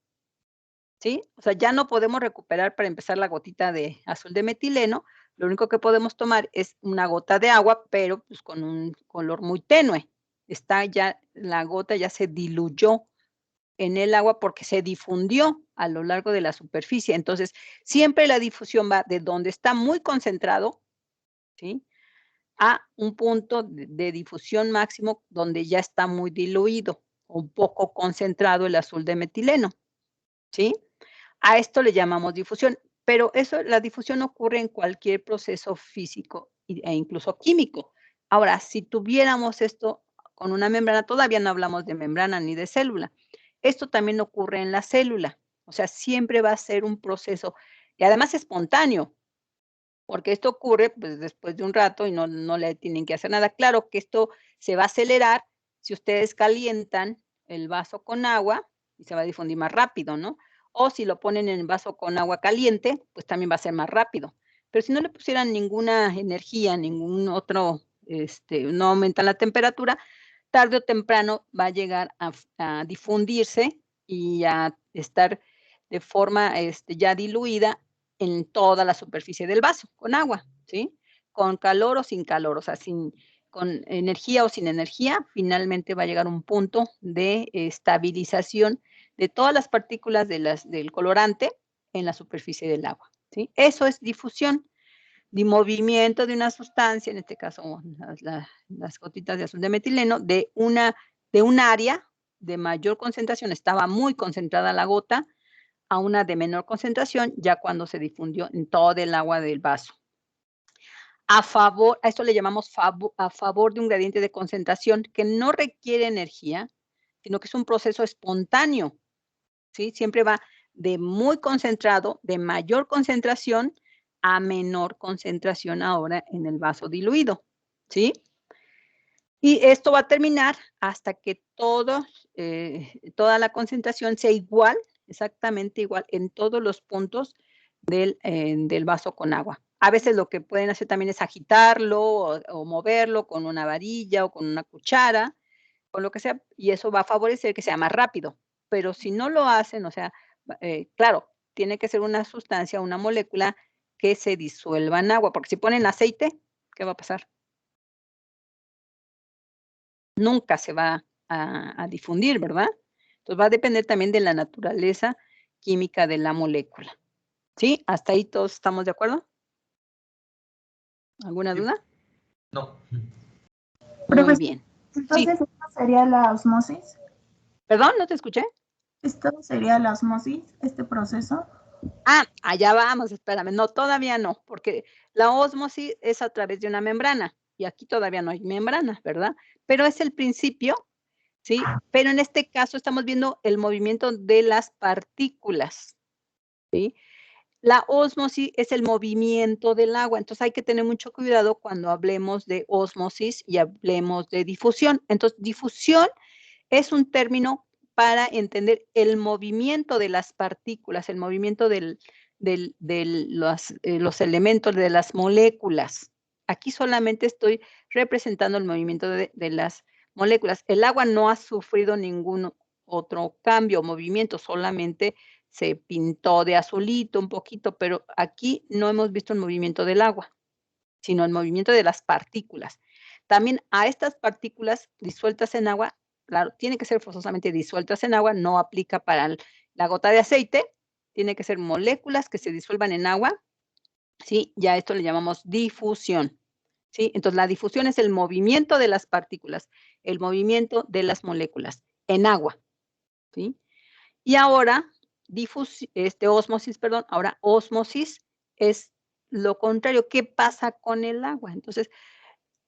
Speaker 1: ¿sí? O sea, ya no podemos recuperar, para empezar, la gotita de azul de metileno, lo único que podemos tomar es una gota de agua, pero, pues, con un color muy tenue. La gota ya se diluyó en el agua porque se difundió a lo largo de la superficie. Entonces, siempre la difusión va de donde está muy concentrado, ¿sí?, a un punto de difusión máximo donde ya está muy diluido, o un poco concentrado el azul de metileno, ¿sí? A esto le llamamos difusión, pero la difusión ocurre en cualquier proceso físico e incluso químico. Ahora, si tuviéramos esto con una membrana, todavía no hablamos de membrana ni de célula. Esto también ocurre en la célula, o sea, siempre va a ser un proceso, y además espontáneo, porque esto ocurre, pues, después de un rato y no le tienen que hacer nada. Claro que esto se va a acelerar si ustedes calientan el vaso con agua y se va a difundir más rápido, ¿no? O si lo ponen en el vaso con agua caliente, pues también va a ser más rápido. Pero si no le pusieran ninguna energía, ningún otro, no aumentan la temperatura, tarde o temprano va a llegar a difundirse y a estar de forma, ya diluida en toda la superficie del vaso, con agua, ¿sí? Con calor o sin calor, o sea, con energía o sin energía, finalmente va a llegar un punto de estabilización de todas las partículas del colorante en la superficie del agua, ¿sí? Eso es difusión, de movimiento de una sustancia, en este caso las gotitas de azul de metileno, de un área de mayor concentración, estaba muy concentrada la gota, a una de menor concentración, ya cuando se difundió en todo el agua del vaso. A esto le llamamos a favor de un gradiente de concentración que no requiere energía, sino que es un proceso espontáneo, ¿sí? Siempre va de muy concentrado, de mayor concentración, a menor concentración ahora en el vaso diluido, ¿sí? Y esto va a terminar hasta que toda la concentración sea igual, exactamente igual, en todos los puntos del vaso con agua. A veces lo que pueden hacer también es agitarlo o moverlo con una varilla o con una cuchara, con lo que sea, y eso va a favorecer que sea más rápido. Pero si no lo hacen, o sea, claro, tiene que ser una sustancia, una molécula que se disuelva en agua, porque si ponen aceite, ¿qué va a pasar? Nunca se va a difundir, ¿verdad? Entonces, va a depender también de la naturaleza química de la molécula, ¿sí? ¿Hasta ahí todos estamos de acuerdo? ¿Alguna
Speaker 2: Sí.
Speaker 1: duda?
Speaker 2: No.
Speaker 1: Muy
Speaker 4: Profesor,
Speaker 1: bien. Sí,
Speaker 4: entonces, ¿esto sería la osmosis?
Speaker 1: ¿perdón? ¿No te escuché?
Speaker 4: ¿Esto sería la osmosis, este proceso?
Speaker 1: Allá vamos, espérame. No, todavía no, porque la ósmosis es a través de una membrana y aquí todavía no hay membrana, ¿verdad? pero es el principio, ¿sí? Pero en este caso estamos viendo el movimiento de las partículas, ¿sí? La ósmosis es el movimiento del agua, entonces hay que tener mucho cuidado cuando hablemos de ósmosis y hablemos de difusión. Entonces, difusión es un término para entender el movimiento de las partículas, el movimiento de los elementos, de las moléculas. Aquí solamente estoy representando el movimiento de las moléculas. El agua no ha sufrido ningún otro cambio o movimiento, solamente se pintó de azulito un poquito, pero aquí no hemos visto el movimiento del agua, sino el movimiento de las partículas. También a estas partículas disueltas en agua, claro, tiene que ser forzosamente disueltas en agua, no aplica para la gota de aceite, tiene que ser moléculas que se disuelvan en agua, ¿sí? Ya esto le llamamos difusión, ¿sí? Entonces, la difusión es el movimiento de las partículas, el movimiento de las moléculas en agua, ¿sí? Y ahora, ahora ósmosis es lo contrario. ¿Qué pasa con el agua? Entonces,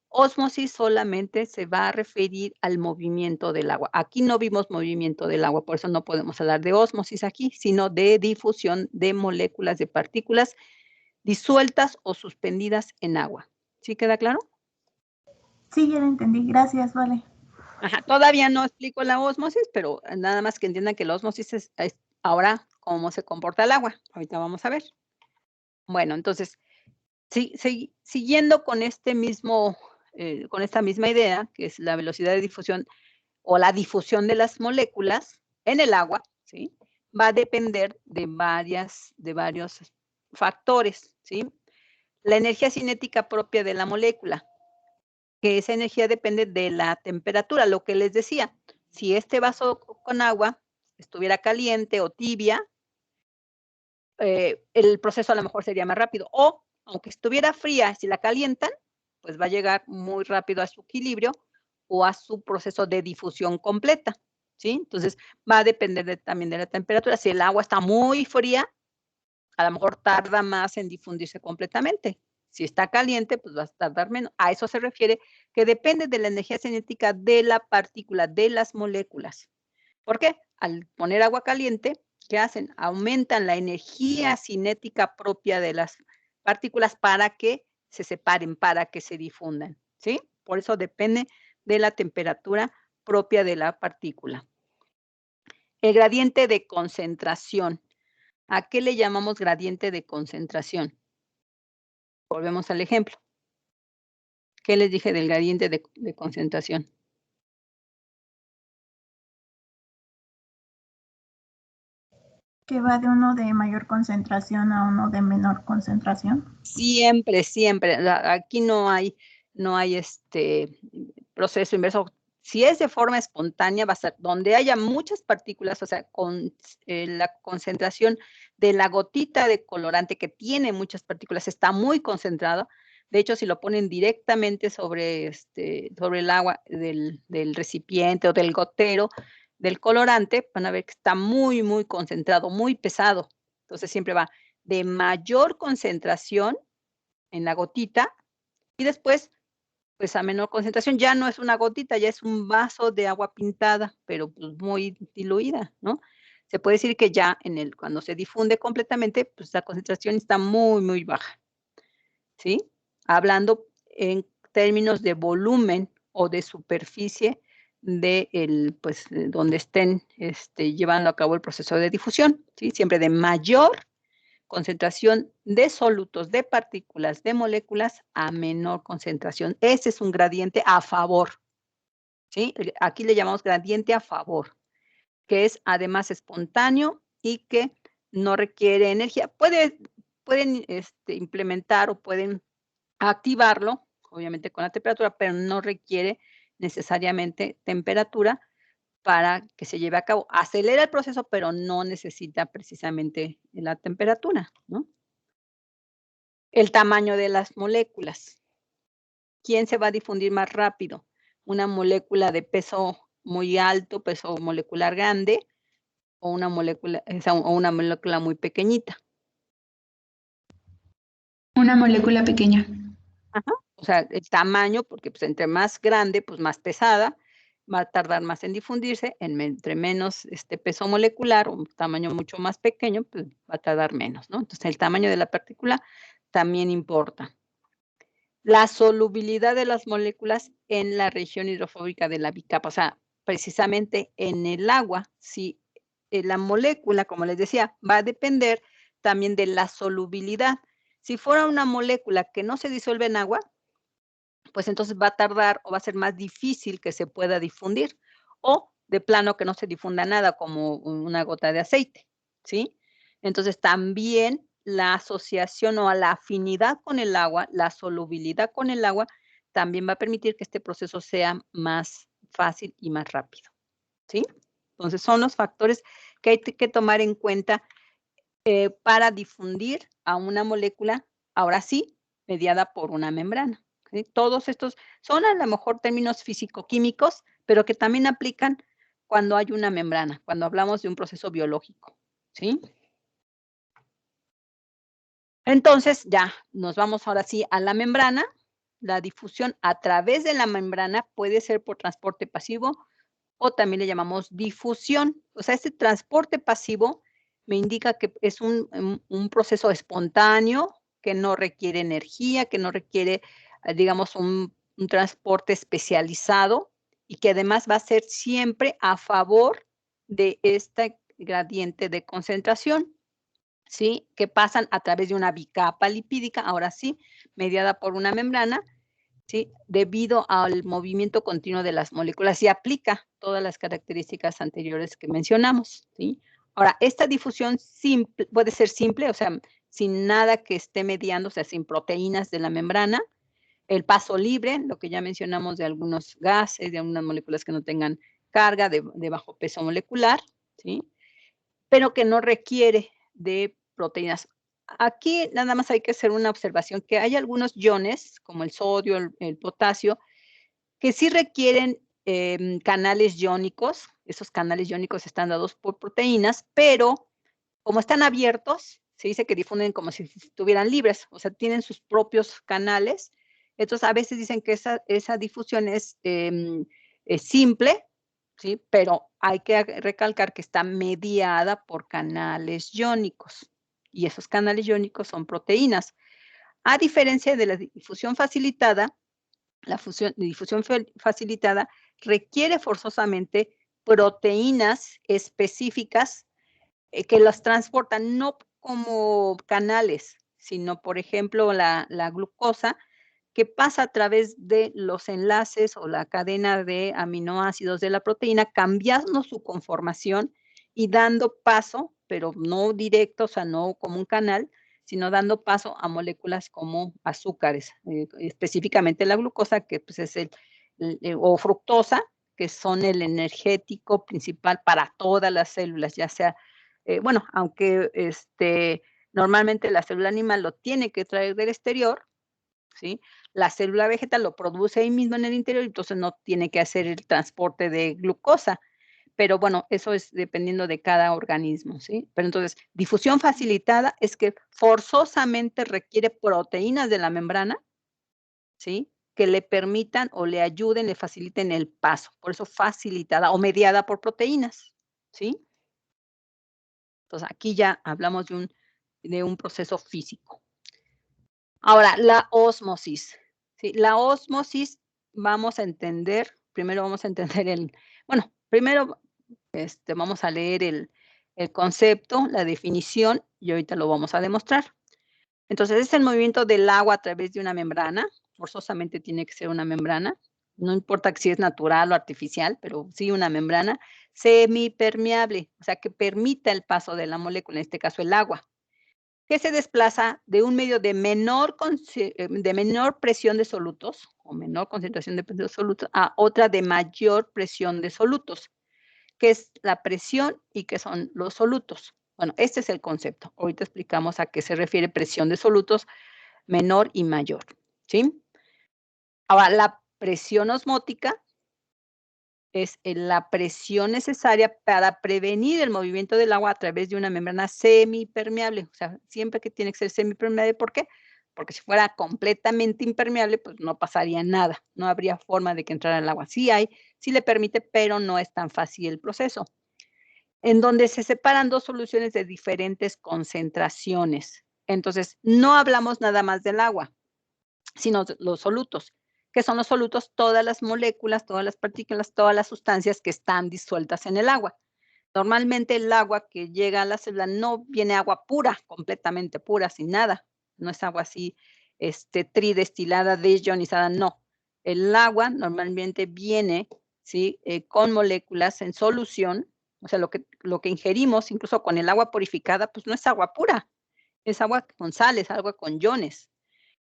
Speaker 1: ósmosis solamente se va a referir al movimiento del agua. Aquí no vimos movimiento del agua, por eso no podemos hablar de ósmosis aquí, sino de difusión de moléculas, de partículas disueltas o suspendidas en agua. ¿Sí queda claro?
Speaker 4: Sí, ya lo entendí. Gracias, vale.
Speaker 1: Ajá, todavía no explico la ósmosis, pero nada más que entiendan que la ósmosis es ahora cómo se comporta el agua. Ahorita vamos a ver. Bueno, entonces, siguiendo con este mismo, con esta misma idea, que es la velocidad de difusión o la difusión de las moléculas en el agua, ¿sí? Va a depender de varios factores, ¿sí? La energía cinética propia de la molécula, que esa energía depende de la temperatura, lo que les decía. Si este vaso con agua estuviera caliente o tibia, el proceso a lo mejor sería más rápido. O, aunque estuviera fría, si la calientan, pues va a llegar muy rápido a su equilibrio o a su proceso de difusión completa, ¿sí? Entonces, va a depender también de la temperatura. Si el agua está muy fría, a lo mejor tarda más en difundirse completamente. Si está caliente, pues va a tardar menos. A eso se refiere que depende de la energía cinética de la partícula, de las moléculas. ¿Por qué? Al poner agua caliente, ¿qué hacen? Aumentan la energía cinética propia de las partículas para que se separen, para que se difundan, ¿sí? Por eso depende de la temperatura propia de la partícula. El gradiente de concentración. ¿A qué le llamamos gradiente de concentración? Volvemos al ejemplo. ¿Qué les dije del gradiente de concentración?
Speaker 4: Que va de uno de mayor concentración a uno de menor concentración.
Speaker 1: Siempre, siempre. Aquí no hay proceso inverso. Si es de forma espontánea, va a ser donde haya muchas partículas, o sea, con la concentración de la gotita de colorante que tiene muchas partículas, está muy concentrado. De hecho, si lo ponen directamente sobre el agua del recipiente o del gotero del colorante, van a ver que está muy, muy concentrado, muy pesado. Entonces, siempre va de mayor concentración en la gotita y después, pues a menor concentración, ya no es una gotita, ya es un vaso de agua pintada, pero pues muy diluida, ¿no? Se puede decir que ya cuando se difunde completamente, pues la concentración está muy, muy baja, ¿sí? Hablando en términos de volumen o de superficie pues, donde estén llevando a cabo el proceso de difusión, ¿sí? Siempre de mayor concentración de solutos, de partículas, de moléculas a menor concentración. Ese es un gradiente a favor, ¿sí? Aquí le llamamos gradiente a favor, que es además espontáneo y que no requiere energía. Pueden implementar o pueden activarlo, obviamente con la temperatura, pero no requiere necesariamente temperatura para que se lleve a cabo. Acelera el proceso, pero no necesita precisamente la temperatura, ¿no? El tamaño de las moléculas. ¿Quién se va a difundir más rápido? ¿Una molécula de peso muy alto, peso molecular grande, o una molécula muy pequeñita?
Speaker 5: Una molécula pequeña.
Speaker 1: Ajá. O sea, el tamaño, porque pues entre más grande, pues más pesada, va a tardar más en difundirse, entre menos peso molecular o un tamaño mucho más pequeño, pues va a tardar menos, ¿no? Entonces el tamaño de la partícula también importa. La solubilidad de las moléculas en la región hidrofóbica de la bicapa, o sea, precisamente en el agua, si la molécula, como les decía, va a depender también de la solubilidad. Si fuera una molécula que no se disuelve en agua, pues entonces va a tardar o va a ser más difícil que se pueda difundir, o de plano que no se difunda nada, como una gota de aceite, ¿sí? Entonces también la asociación o la afinidad con el agua, la solubilidad con el agua, también va a permitir que este proceso sea más fácil y más rápido, ¿sí? Entonces son los factores que hay que tomar en cuenta para difundir a una molécula, ahora sí, mediada por una membrana. ¿Sí? Todos estos son a lo mejor términos físico-químicos, pero que también aplican cuando hay una membrana, cuando hablamos de un proceso biológico, ¿sí? Entonces, ya nos vamos ahora sí a la membrana. La difusión a través de la membrana puede ser por transporte pasivo o también le llamamos difusión. O sea, este transporte pasivo me indica que es un proceso espontáneo, que no requiere energía, que no requiere, digamos, un transporte especializado y que además va a ser siempre a favor de este gradiente de concentración, ¿sí? Que pasan a través de una bicapa lipídica, ahora sí, mediada por una membrana, ¿sí? Debido al movimiento continuo de las moléculas y aplica todas las características anteriores que mencionamos, ¿sí? Ahora, esta difusión simple, puede ser simple, o sea, sin nada que esté mediando, o sea, sin proteínas de la membrana. El paso libre, lo que ya mencionamos de algunos gases, de algunas moléculas que no tengan carga, de bajo peso molecular, ¿sí? Pero que no requiere de proteínas. Aquí nada más hay que hacer una observación, que hay algunos iones, como el sodio, el potasio, que sí requieren canales iónicos. Esos canales iónicos están dados por proteínas, pero como están abiertos, se dice que difunden como si estuvieran libres, o sea, tienen sus propios canales. Entonces, a veces dicen que esa difusión es simple, ¿sí? Pero hay que recalcar que está mediada por canales iónicos, y esos canales iónicos son proteínas. A diferencia de la difusión facilitada, la difusión facilitada requiere forzosamente proteínas específicas que las transportan no como canales, sino, por ejemplo, la glucosa, que pasa a través de los enlaces o la cadena de aminoácidos de la proteína, cambiando su conformación y dando paso, pero no directo, o sea, no como un canal, sino dando paso a moléculas como azúcares, específicamente la glucosa, que pues es o fructosa, que son el energético principal para todas las células, ya sea, bueno, aunque normalmente la célula animal lo tiene que traer del exterior, ¿sí? La célula vegetal lo produce ahí mismo en el interior, entonces no tiene que hacer el transporte de glucosa. Pero bueno, eso es dependiendo de cada organismo, ¿sí? Pero entonces, difusión facilitada es que forzosamente requiere proteínas de la membrana, ¿sí? Que le permitan o le ayuden, le faciliten el paso. Por eso facilitada o mediada por proteínas, ¿sí? Entonces, aquí ya hablamos de un proceso físico. Ahora, la ósmosis. ¿Sí? La ósmosis vamos a entender, primero vamos a entender bueno, primero vamos a leer el concepto, la definición, y ahorita lo vamos a demostrar. Entonces, es el movimiento del agua a través de una membrana, forzosamente tiene que ser una membrana, no importa si es natural o artificial, pero sí una membrana semipermeable, o sea, que permita el paso de la molécula, en este caso el agua, que se desplaza de un medio de menor presión de solutos, o menor concentración de solutos, a otra de mayor presión de solutos. ¿Qué es la presión y qué son los solutos? Bueno, este es el concepto. Ahorita explicamos a qué se refiere presión de solutos menor y mayor, ¿sí? Ahora, la presión osmótica es la presión necesaria para prevenir el movimiento del agua a través de una membrana semipermeable. O sea, siempre que tiene que ser semipermeable. ¿Por qué? porque si fuera completamente impermeable, pues no pasaría nada, no habría forma de que entrara el agua. Sí le permite, pero no es tan fácil el proceso. En donde se separan 2 soluciones de diferentes concentraciones. Entonces, no hablamos nada más del agua, sino de los solutos. ¿Qué son los solutos? Todas las moléculas, todas las partículas, todas las sustancias que están disueltas en el agua. Normalmente el agua que llega a la célula no viene agua pura, completamente pura, sin nada. No es agua así, tridestilada, desionizada, no. El agua normalmente viene, ¿sí? Con moléculas en solución, o sea, lo que ingerimos, incluso con el agua purificada, pues no es agua pura, es agua con sales, agua con iones.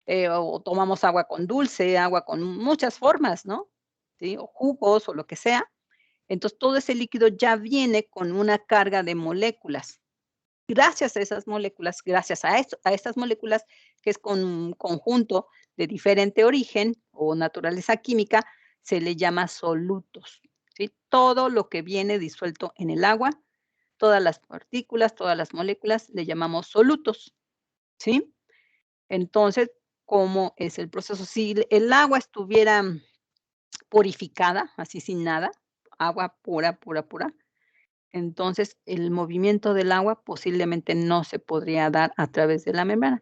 Speaker 1: O tomamos agua con dulce, agua con muchas formas, ¿no? ¿Sí? O jugos o lo que sea. Entonces, todo ese líquido ya viene con una carga de moléculas. Gracias a esas moléculas, gracias a estas moléculas, que es con un conjunto de diferente origen o naturaleza química, se le llama solutos, ¿sí? Todo lo que viene disuelto en el agua, todas las partículas, todas las moléculas, le llamamos solutos, ¿sí? Entonces, ¿cómo es el proceso? Si el agua estuviera purificada, así sin nada, agua pura, pura, pura, entonces el movimiento del agua posiblemente no se podría dar a través de la membrana.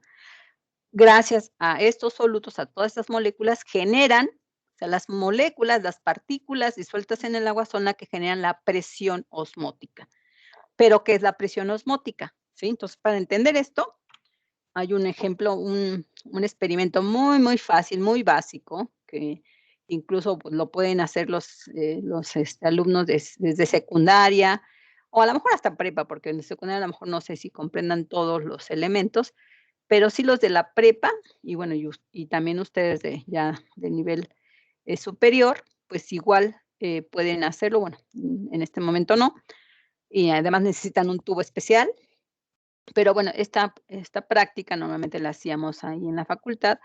Speaker 1: Gracias a estos solutos, a todas estas moléculas, generan, o sea, las moléculas, las partículas disueltas en el agua son las que generan la presión osmótica. ¿Pero qué es la presión osmótica? ¿Sí? Entonces, para entender esto, hay un ejemplo, un experimento muy, muy fácil, muy básico, que incluso pues, lo pueden hacer los alumnos desde secundaria, o a lo mejor hasta prepa, porque en secundaria a lo mejor no sé si comprendan todos los elementos, pero sí los de la prepa, y bueno, y también ustedes ya de nivel superior, pues igual pueden hacerlo, bueno, en este momento no, y además necesitan un tubo especial. Pero bueno, esta práctica normalmente la hacíamos ahí en la facultad,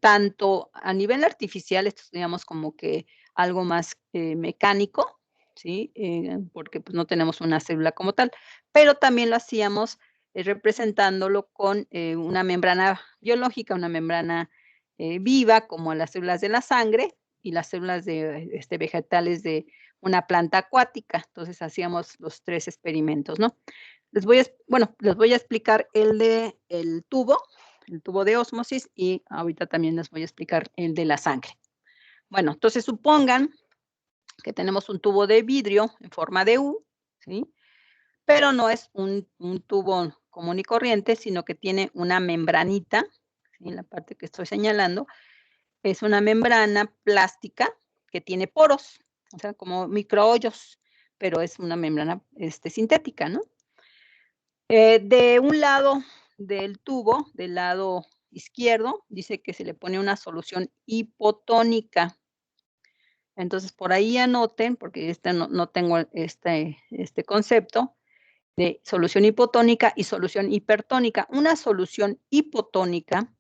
Speaker 1: tanto a nivel artificial, esto digamos como que algo más, mecánico, ¿sí? Porque, pues, no tenemos una célula como tal, pero también lo hacíamos, representándolo con, una membrana biológica, una membrana, viva, como las células de la sangre y las células vegetales de una planta acuática. Entonces, hacíamos los 3 experimentos, ¿no? Les voy a explicar el tubo de ósmosis, y ahorita también les voy a explicar el de la sangre. Bueno, entonces supongan que tenemos un tubo de vidrio en forma de U, ¿sí? Pero no es un tubo común y corriente, sino que tiene una membranita, ¿sí? En la parte que estoy señalando, es una membrana plástica que tiene poros, o sea, como microhoyos, pero es una membrana, sintética, ¿no? De un lado del tubo, del lado izquierdo, dice que se le pone una solución hipotónica. Entonces, por ahí anoten, porque no tengo este concepto de solución hipotónica y solución hipertónica. Una solución hipotónica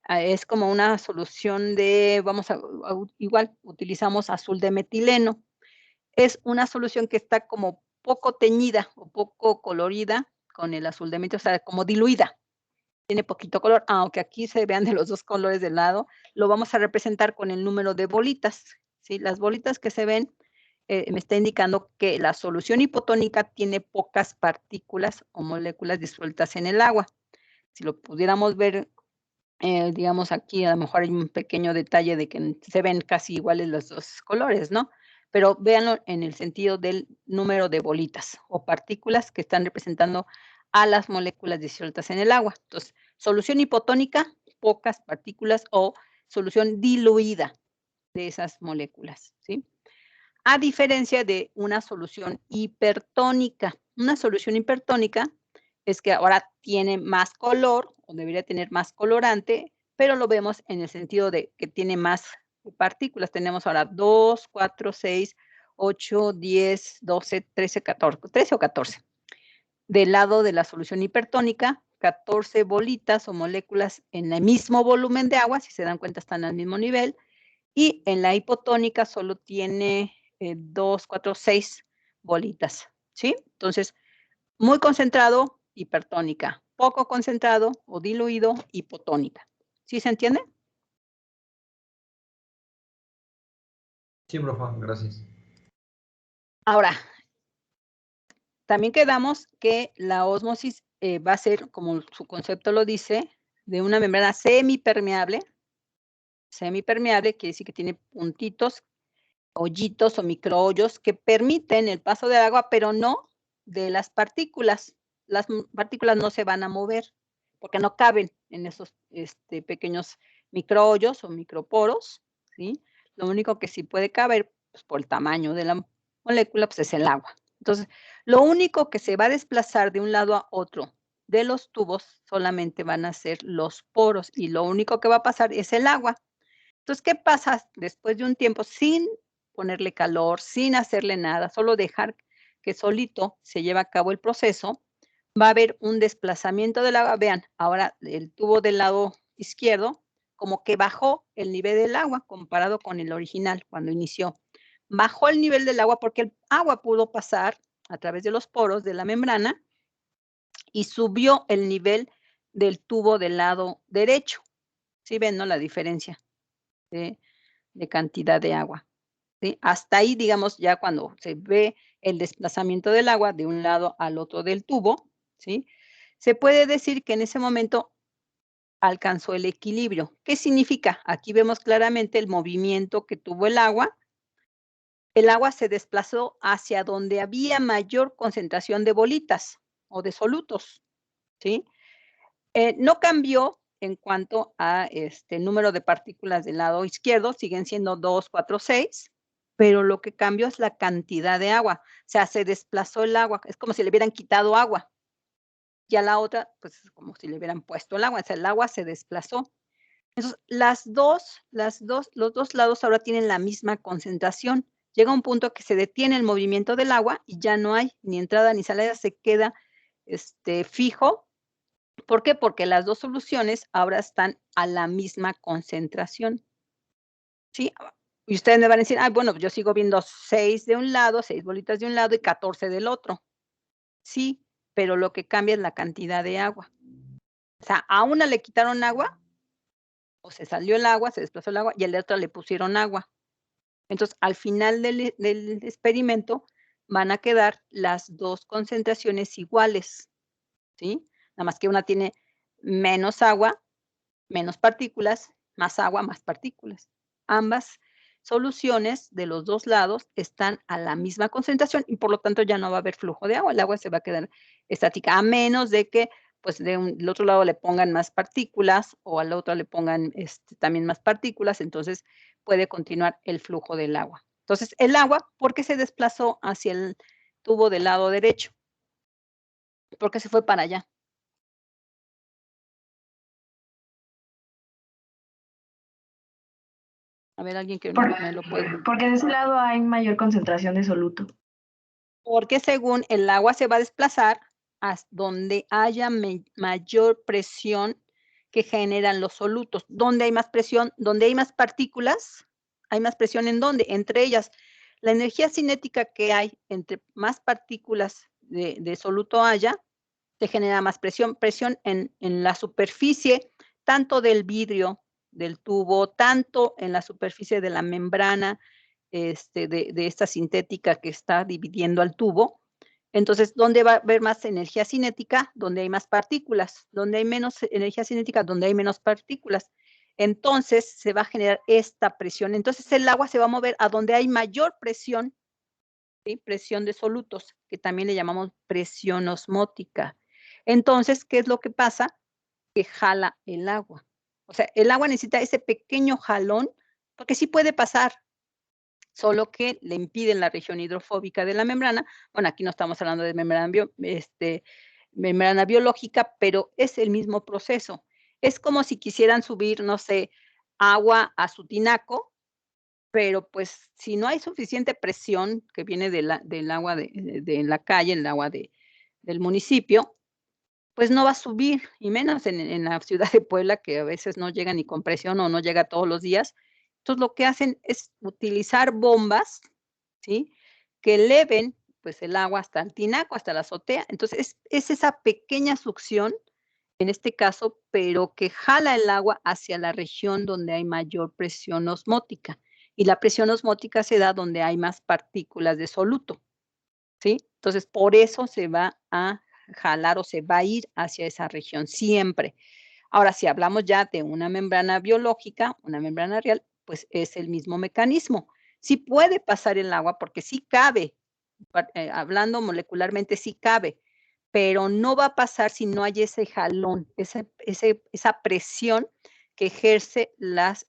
Speaker 1: es como una solución igual utilizamos azul de metileno. Es una solución que está como poco teñida o poco colorida con el azul de metileno, o sea, como diluida. Tiene poquito color, aunque aquí se vean de los 2 colores del lado, lo vamos a representar con el número de bolitas, ¿sí? Las bolitas que se ven, me está indicando que la solución hipotónica tiene pocas partículas o moléculas disueltas en el agua. Si lo pudiéramos ver, digamos aquí, a lo mejor hay un pequeño detalle de que se ven casi iguales los 2 colores, ¿no? Pero véanlo en el sentido del número de bolitas o partículas que están representando a las moléculas disueltas en el agua. Entonces, solución hipotónica, pocas partículas, o solución diluida de esas moléculas, ¿sí? A diferencia de una solución hipertónica. Una solución hipertónica es que ahora tiene más color, o debería tener más colorante, pero lo vemos en el sentido de que tiene más partículas. Tenemos ahora 2, 4, 6, 8, 10, 12, 13, 14, 13 o 14. Del lado de la solución hipertónica, 14 bolitas o moléculas en el mismo volumen de agua, si se dan cuenta están al mismo nivel, y en la hipotónica solo tiene 2, 4, 6 bolitas, ¿sí? Entonces, muy concentrado, hipertónica. poco concentrado o diluido, hipotónica. ¿Sí se entiende?
Speaker 2: Sí, profa, gracias.
Speaker 1: Ahora, también quedamos que la ósmosis va a ser, como su concepto lo dice, de una membrana semipermeable. Semipermeable quiere decir que tiene puntitos, hoyitos o microhoyos que permiten el paso del agua, pero no de las partículas. Las partículas no se van a mover porque no caben en esos pequeños microhoyos o microporos, ¿sí? Lo único que sí puede caber, pues, por el tamaño de la molécula, pues es el agua. Entonces, lo único que se va a desplazar de un lado a otro de los tubos solamente van a ser los poros y lo único que va a pasar es el agua. Entonces, ¿qué pasa después de un tiempo sin ponerle calor, sin hacerle nada, solo dejar que solito se lleve a cabo el proceso? Va a haber un desplazamiento del agua. Vean, ahora el tubo del lado izquierdo como que bajó el nivel del agua comparado con el original cuando inició. Bajó el nivel del agua porque el agua pudo pasar a través de los poros de la membrana y subió el nivel del tubo del lado derecho. ¿Sí ven, no, la diferencia de cantidad de agua? ¿Sí? Hasta ahí, digamos, ya cuando se ve el desplazamiento del agua de un lado al otro del tubo, ¿sí? Se puede decir que en ese momento alcanzó el equilibrio. ¿Qué significa? Aquí vemos claramente el movimiento que tuvo el agua. El agua se desplazó hacia donde había mayor concentración de bolitas o de solutos, ¿sí? No cambió en cuanto a número de partículas del lado izquierdo, siguen siendo 2, 4, 6, pero lo que cambió es la cantidad de agua. O sea, se desplazó el agua, es como si le hubieran quitado agua. Y a la otra, pues, es como si le hubieran puesto el agua, o sea, el agua se desplazó. Entonces, los dos lados ahora tienen la misma concentración. Llega un punto que se detiene el movimiento del agua y ya no hay ni entrada ni salida, se queda fijo. ¿Por qué? Porque las 2 soluciones ahora están a la misma concentración, ¿sí? Y ustedes me van a decir: "Ay, bueno, yo sigo viendo 6 de un lado, 6 bolitas de un lado y 14 del otro". Sí, pero lo que cambia es la cantidad de agua. O sea, a una le quitaron agua, o se salió el agua, se desplazó el agua, y a la otra le pusieron agua. Entonces, al final del experimento van a quedar las 2 concentraciones iguales, ¿sí? Nada más que una tiene menos agua, menos partículas, más agua, más partículas. Ambas soluciones de los 2 lados están a la misma concentración y por lo tanto ya no va a haber flujo de agua, el agua se va a quedar estática, a menos de que, pues, del otro lado le pongan más partículas o al otro le pongan, también más partículas, entonces puede continuar el flujo del agua. Entonces, el agua, ¿por qué se desplazó hacia el tubo del lado derecho? ¿Por qué se fue para allá? A ver, alguien que
Speaker 5: Por-
Speaker 1: me lo puede.
Speaker 5: Porque de ese lado hay mayor concentración de soluto.
Speaker 1: Porque según el agua se va a desplazar hasta donde haya mayor presión que generan los solutos. ¿Dónde hay más presión? Donde hay más partículas, ¿hay más presión en dónde? Entre ellas, la energía cinética que hay entre más partículas de soluto haya, se genera más presión. Presión en la superficie, tanto del vidrio, del tubo, tanto en la superficie de la membrana, de esta sintética que está dividiendo al tubo. Entonces, ¿dónde va a haber más energía cinética? Donde hay más partículas. Donde hay menos energía cinética, donde hay menos partículas. Entonces, se va a generar esta presión. Entonces, el agua se va a mover a donde hay mayor presión, ¿sí? Presión de solutos, que también le llamamos presión osmótica. Entonces, ¿qué es lo que pasa? Que jala el agua. O sea, el agua necesita ese pequeño jalón, porque sí puede pasar, solo que le impiden la región hidrofóbica de la membrana. Bueno, aquí no estamos hablando de membrana biológica, pero es el mismo proceso. Es como si quisieran subir, no sé, agua a su tinaco, pero pues si no hay suficiente presión que viene del agua de la calle, el agua del municipio, pues no va a subir, y menos en la ciudad de Puebla, que a veces no llega ni con presión o no llega todos los días. Entonces, lo que hacen es utilizar bombas, ¿sí? Que eleven, pues, el agua hasta el tinaco, hasta la azotea. Entonces, es esa pequeña succión en este caso, pero que jala el agua hacia la región donde hay mayor presión osmótica. Y la presión osmótica se da donde hay más partículas de soluto, ¿sí? Entonces, por eso se va a jalar o se va a ir hacia esa región siempre. Ahora, si hablamos ya de una membrana biológica, una membrana real, pues es el mismo mecanismo. Sí puede pasar el agua porque sí cabe, hablando molecularmente sí cabe, pero no va a pasar si no hay ese jalón, esa presión que ejerce las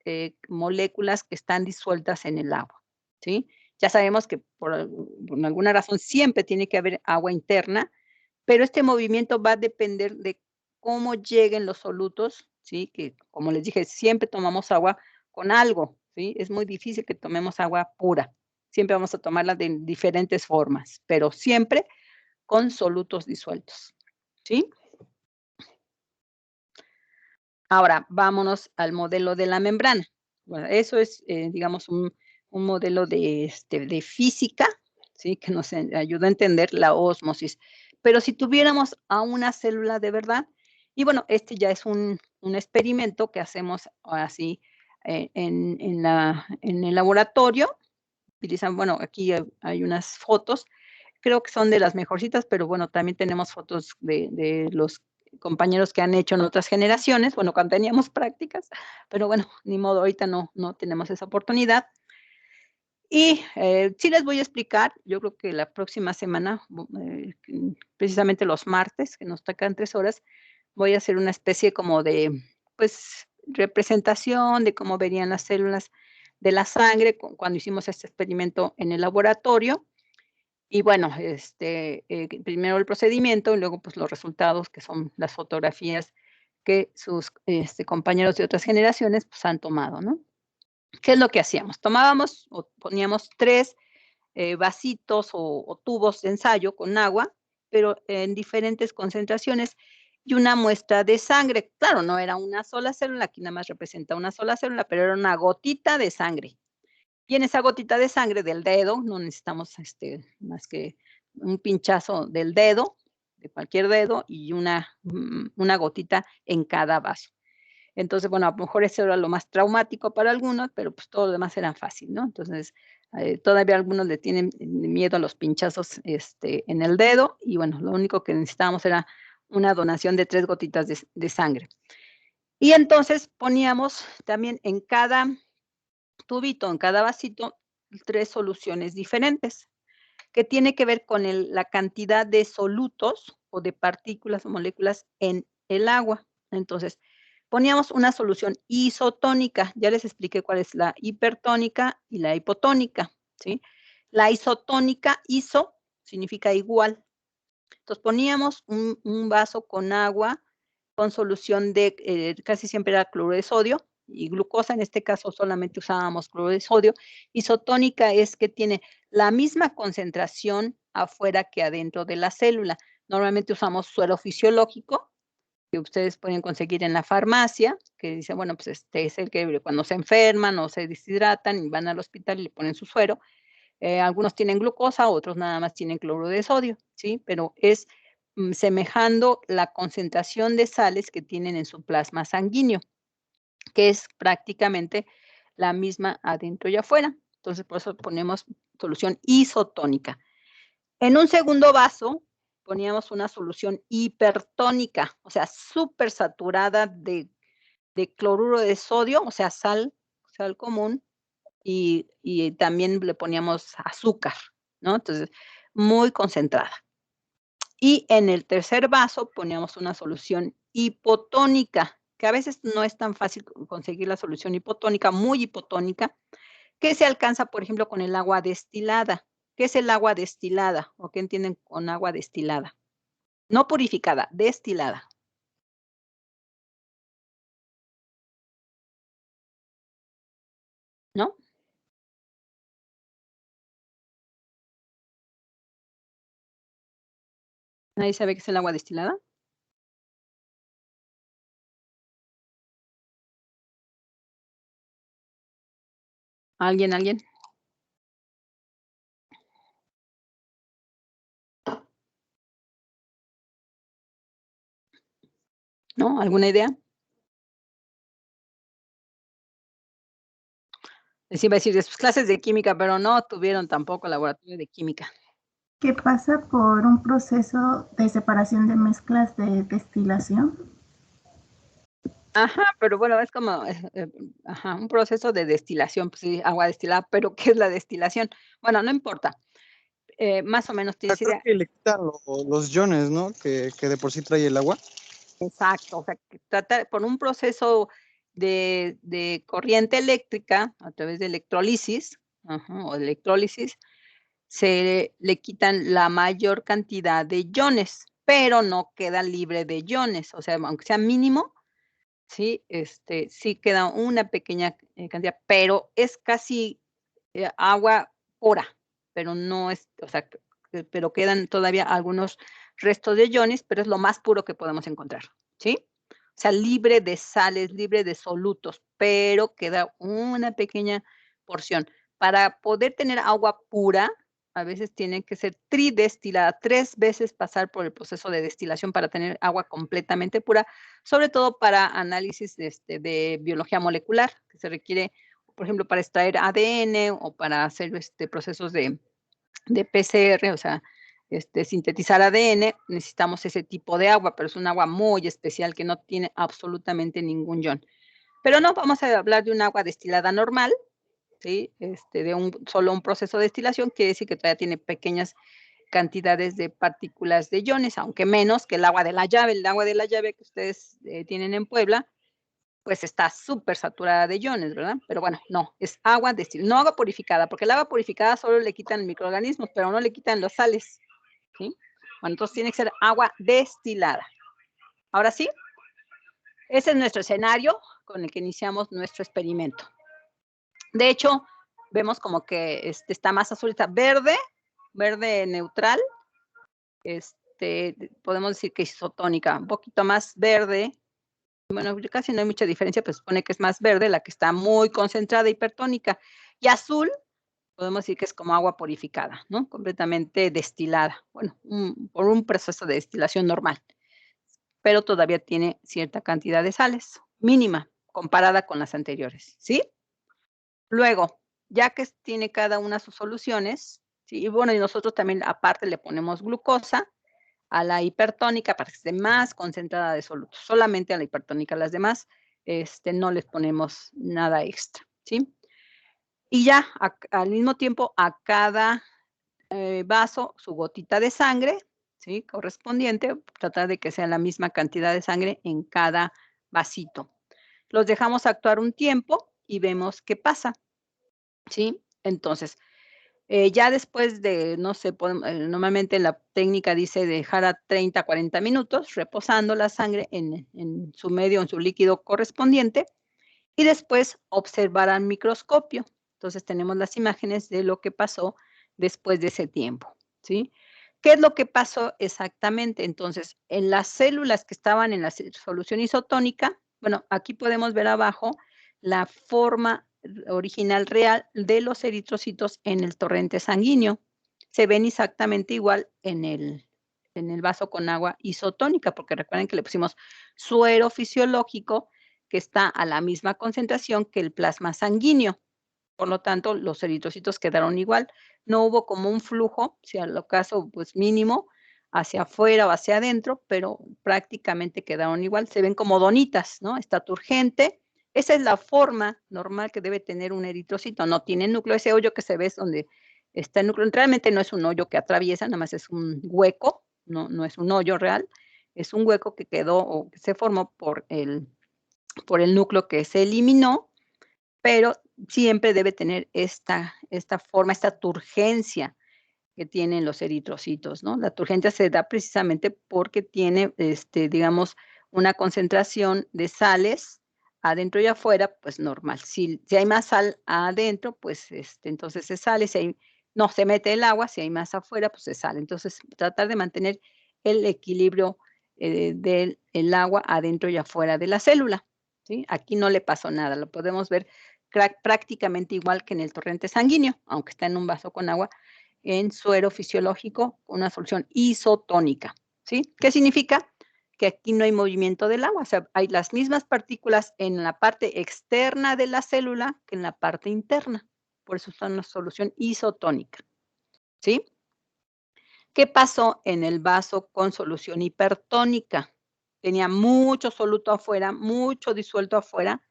Speaker 1: moléculas que están disueltas en el agua, ¿sí? Ya sabemos que por alguna razón siempre tiene que haber agua interna, pero este movimiento va a depender de cómo lleguen los solutos, ¿sí? Que, como les dije, siempre tomamos agua con algo, ¿sí? Es muy difícil que tomemos agua pura. Siempre vamos a tomarla de diferentes formas, pero siempre con solutos disueltos, ¿sí? Ahora, vámonos al modelo de la membrana. Bueno, eso es, digamos, un modelo de física, ¿sí? Que nos ayuda a entender la ósmosis. Pero si tuviéramos a una célula de verdad, y bueno, este ya es un experimento que hacemos así en el laboratorio. Utilizan, bueno, aquí hay unas fotos, creo que son de las mejorcitas, pero bueno, también tenemos fotos de los compañeros que han hecho en otras generaciones, bueno, cuando teníamos prácticas, pero bueno, ni modo, ahorita no tenemos esa oportunidad. Y sí les voy a explicar, yo creo que la próxima semana, precisamente los martes, que nos tocan 3 horas, voy a hacer una especie como de, pues, representación de cómo verían las células de la sangre cuando hicimos este experimento en el laboratorio. Y bueno, primero el procedimiento y luego pues los resultados, que son las fotografías que sus compañeros de otras generaciones pues han tomado, ¿no? ¿Qué es lo que hacíamos? Tomábamos o poníamos 3 vasitos o tubos de ensayo con agua, pero en diferentes concentraciones y una muestra de sangre. Claro, no era una sola célula, aquí nada más representa una sola célula, pero era una gotita de sangre. Y en esa gotita de sangre del dedo, no necesitamos más que un pinchazo del dedo, de cualquier dedo, y una gotita en cada vaso. Entonces, bueno, a lo mejor eso era lo más traumático para algunos, pero pues todo lo demás era fácil, ¿no? Entonces, todavía algunos le tienen miedo a los pinchazos en el dedo, y bueno, lo único que necesitábamos era una donación de 3 gotitas de sangre. Y entonces poníamos también en cada tubito, en cada vasito, 3 soluciones diferentes, que tiene que ver con la cantidad de solutos o de partículas o moléculas en el agua. Entonces, poníamos una solución isotónica. Ya les expliqué cuál es la hipertónica y la hipotónica, ¿sí? La isotónica, iso, significa igual. Entonces, poníamos un vaso con agua con solución de, casi siempre era cloruro de sodio y glucosa, en este caso solamente usábamos cloruro de sodio. Isotónica es que tiene la misma concentración afuera que adentro de la célula. Normalmente usamos suero fisiológico, que ustedes pueden conseguir en la farmacia, que dice, bueno, pues este es el que cuando se enferman o se deshidratan y van al hospital y le ponen su suero. Algunos tienen glucosa, otros nada más tienen cloruro de sodio, ¿sí? Pero es semejando la concentración de sales que tienen en su plasma sanguíneo, que es prácticamente la misma adentro y afuera. Entonces, por eso ponemos solución isotónica. En un segundo vaso poníamos una solución hipertónica, o sea, súper saturada de cloruro de sodio, o sea, sal común, y también le poníamos azúcar, ¿no? Entonces, muy concentrada. Y en el tercer vaso poníamos una solución hipotónica, que a veces no es tan fácil conseguir la solución hipotónica, muy hipotónica, que se alcanza, por ejemplo, con el agua destilada. ¿Qué es el agua destilada? ¿O qué entienden con agua destilada? No purificada, destilada. ¿No? ¿Nadie sabe qué es el agua destilada? ¿Alguien, alguien? ¿No? ¿Alguna idea? Les iba a decir de sus clases de química, pero no tuvieron tampoco laboratorio de química.
Speaker 4: ¿Qué pasa por un proceso de separación de mezclas de destilación?
Speaker 1: Ajá, pero bueno, es como, ajá, un proceso de destilación, pues sí, agua destilada, pero ¿qué es la destilación? Bueno, no importa, más o menos tienes
Speaker 3: Creo
Speaker 1: idea.
Speaker 3: que le quitan los iones, ¿no? Que de por sí trae el agua.
Speaker 1: Exacto, o sea, que trata por un proceso de corriente eléctrica a través de electrólisis, ajá, o electrólisis, se le quitan la mayor cantidad de iones, pero no queda libre de iones, o sea, aunque sea mínimo, sí, sí queda una pequeña, cantidad, pero es casi, agua pura, pero no es, o sea, pero quedan todavía algunos restos de iones, pero es lo más puro que podemos encontrar, ¿sí? O sea, libre de sales, libre de solutos, pero queda una pequeña porción. Para poder tener agua pura, a veces tiene que ser tridestilada, 3 veces pasar por el proceso de destilación para tener agua completamente pura, sobre todo para análisis, de biología molecular, que se requiere, por ejemplo, para extraer ADN o para hacer, procesos de PCR, o sea, sintetizar ADN, necesitamos ese tipo de agua, pero es un agua muy especial que no tiene absolutamente ningún ion. Pero no, vamos a hablar de un agua destilada normal, ¿sí? De solo un proceso de destilación, quiere decir que todavía tiene pequeñas cantidades de partículas de iones, aunque menos que el agua de la llave. El agua de la llave que ustedes tienen en Puebla, pues está súper saturada de iones, ¿verdad? Pero bueno, no, es agua destilada, no agua purificada, porque el agua purificada solo le quitan microorganismos, pero no le quitan los sales, ¿sí? Bueno, entonces tiene que ser agua destilada. Ahora sí, ese es nuestro escenario con el que iniciamos nuestro experimento. De hecho, vemos como que está más azul, está verde, verde neutral, podemos decir que es isotónica, un poquito más verde. Bueno, casi no hay mucha diferencia, pues supone que es más verde, la que está muy concentrada, hipertónica. Y azul, podemos decir que es como agua purificada, ¿no? Completamente destilada. Bueno, por un proceso de destilación normal. Pero todavía tiene cierta cantidad de sales, mínima, comparada con las anteriores, ¿sí? Luego, ya que tiene cada una sus soluciones, ¿sí? Y bueno, y nosotros también aparte le ponemos glucosa a la hipertónica para que esté más concentrada de solutos. Solamente a la hipertónica, las demás no les ponemos nada extra, ¿sí? Y ya al mismo tiempo a cada vaso su gotita de sangre, ¿sí? Correspondiente, tratar de que sea la misma cantidad de sangre en cada vasito. Los dejamos actuar un tiempo y vemos qué pasa, ¿sí? Entonces, ya después de, no sé, normalmente la técnica dice dejar a 30, 40 minutos reposando la sangre en su medio, en su líquido correspondiente, y después observar al microscopio. Entonces tenemos las imágenes de lo que pasó después de ese tiempo, ¿sí? ¿Qué es lo que pasó exactamente? Entonces, en las células que estaban en la solución isotónica, bueno, aquí podemos ver abajo la forma original real de los eritrocitos en el torrente sanguíneo. Se ven exactamente igual en el vaso con agua isotónica, porque recuerden que le pusimos suero fisiológico que está a la misma concentración que el plasma sanguíneo. Por lo tanto, los eritrocitos quedaron igual. No hubo como un flujo, si al ocaso, pues mínimo, hacia afuera o hacia adentro, pero prácticamente quedaron igual. Se ven como donitas, ¿no? Está turgente. Esa es la forma normal que debe tener un eritrocito. No tiene núcleo. Ese hoyo que se ve es donde está el núcleo. Realmente no es un hoyo que atraviesa, nada más es un hueco, no es un hoyo real. Es un hueco que quedó o que se formó por el núcleo que se eliminó, pero siempre debe tener esta forma, esta turgencia que tienen los eritrocitos, ¿no? La turgencia se da precisamente porque tiene, digamos, una concentración de sales adentro y afuera, pues normal. Si hay más sal adentro, pues entonces se sale, no se mete el agua, si hay más afuera, pues se sale. Entonces, tratar de mantener el equilibrio del agua adentro y afuera de la célula, ¿sí? Aquí no le pasó nada, lo podemos ver prácticamente igual que en el torrente sanguíneo, aunque está en un vaso con agua, en suero fisiológico, una solución isotónica, ¿sí? ¿Qué significa? que aquí no hay movimiento del agua, o sea, hay las mismas partículas en la parte externa de la célula que en la parte interna. Por eso está una solución isotónica, ¿sí? ¿Qué pasó en el vaso con solución hipertónica? Tenía mucho soluto afuera, mucho disuelto afuera.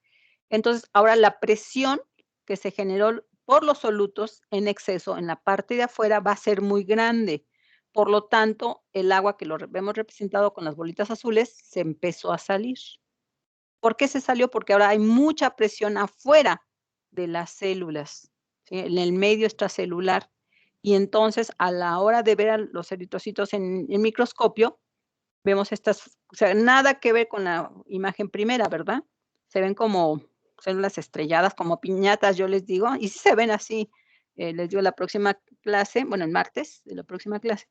Speaker 1: Entonces, ahora la presión que se generó por los solutos en exceso en la parte de afuera va a ser muy grande. Por lo tanto, el agua que lo vemos representado con las bolitas azules se empezó a salir. ¿Por qué se salió? Porque ahora hay mucha presión afuera de las células, ¿sí? En el medio extracelular. Y entonces, a la hora de ver a los eritrocitos en el microscopio, vemos estas, o sea, nada que ver con la imagen primera, ¿verdad? Se ven como células estrelladas, como piñatas, yo les digo, y sí se ven así. Les digo la próxima clase, bueno, el martes de la próxima clase,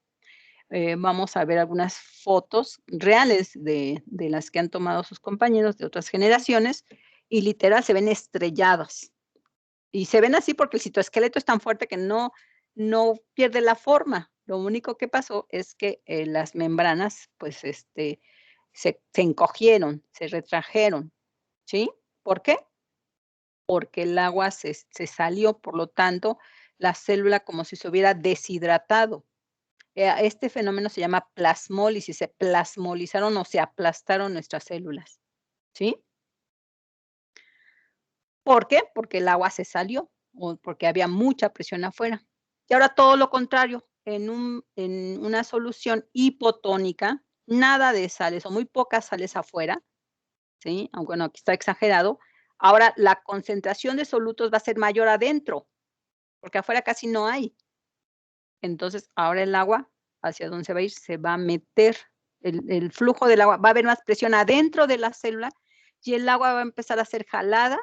Speaker 1: vamos a ver algunas fotos reales de las que han tomado sus compañeros de otras generaciones, y literal se ven estrellados. Y se ven así porque el citoesqueleto es tan fuerte que no pierde la forma. Lo único que pasó es que las membranas, pues, se encogieron, se retrajeron, ¿sí? ¿Por qué? Porque el agua se salió, por lo tanto, la célula como si se hubiera deshidratado. Este fenómeno se llama plasmólisis, se plasmolizaron o se aplastaron nuestras células, ¿sí? ¿Por qué? Porque el agua se salió o porque había mucha presión afuera. Y ahora todo lo contrario, en una solución hipotónica, nada de sales o muy pocas sales afuera, ¿sí? Aunque bueno, aquí está exagerado. Ahora la concentración de solutos va a ser mayor adentro, porque afuera casi no hay. Entonces, ahora el agua, ¿hacia dónde se va a ir? Se va a meter el flujo del agua, va a haber más presión adentro de la célula y el agua va a empezar a ser jalada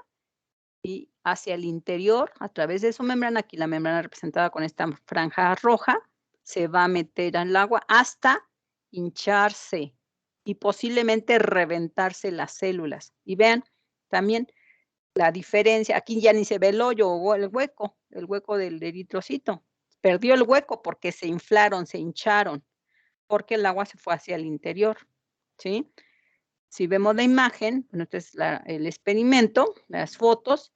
Speaker 1: y hacia el interior, a través de su membrana, aquí la membrana representada con esta franja roja, se va a meter al agua hasta hincharse y posiblemente reventarse las células. Y vean también la diferencia, aquí ya ni se ve el hoyo o el hueco del eritrocito. Perdió el hueco porque se inflaron, se hincharon, porque el agua se fue hacia el interior, ¿sí? Si vemos la imagen, bueno, este es el experimento, las fotos,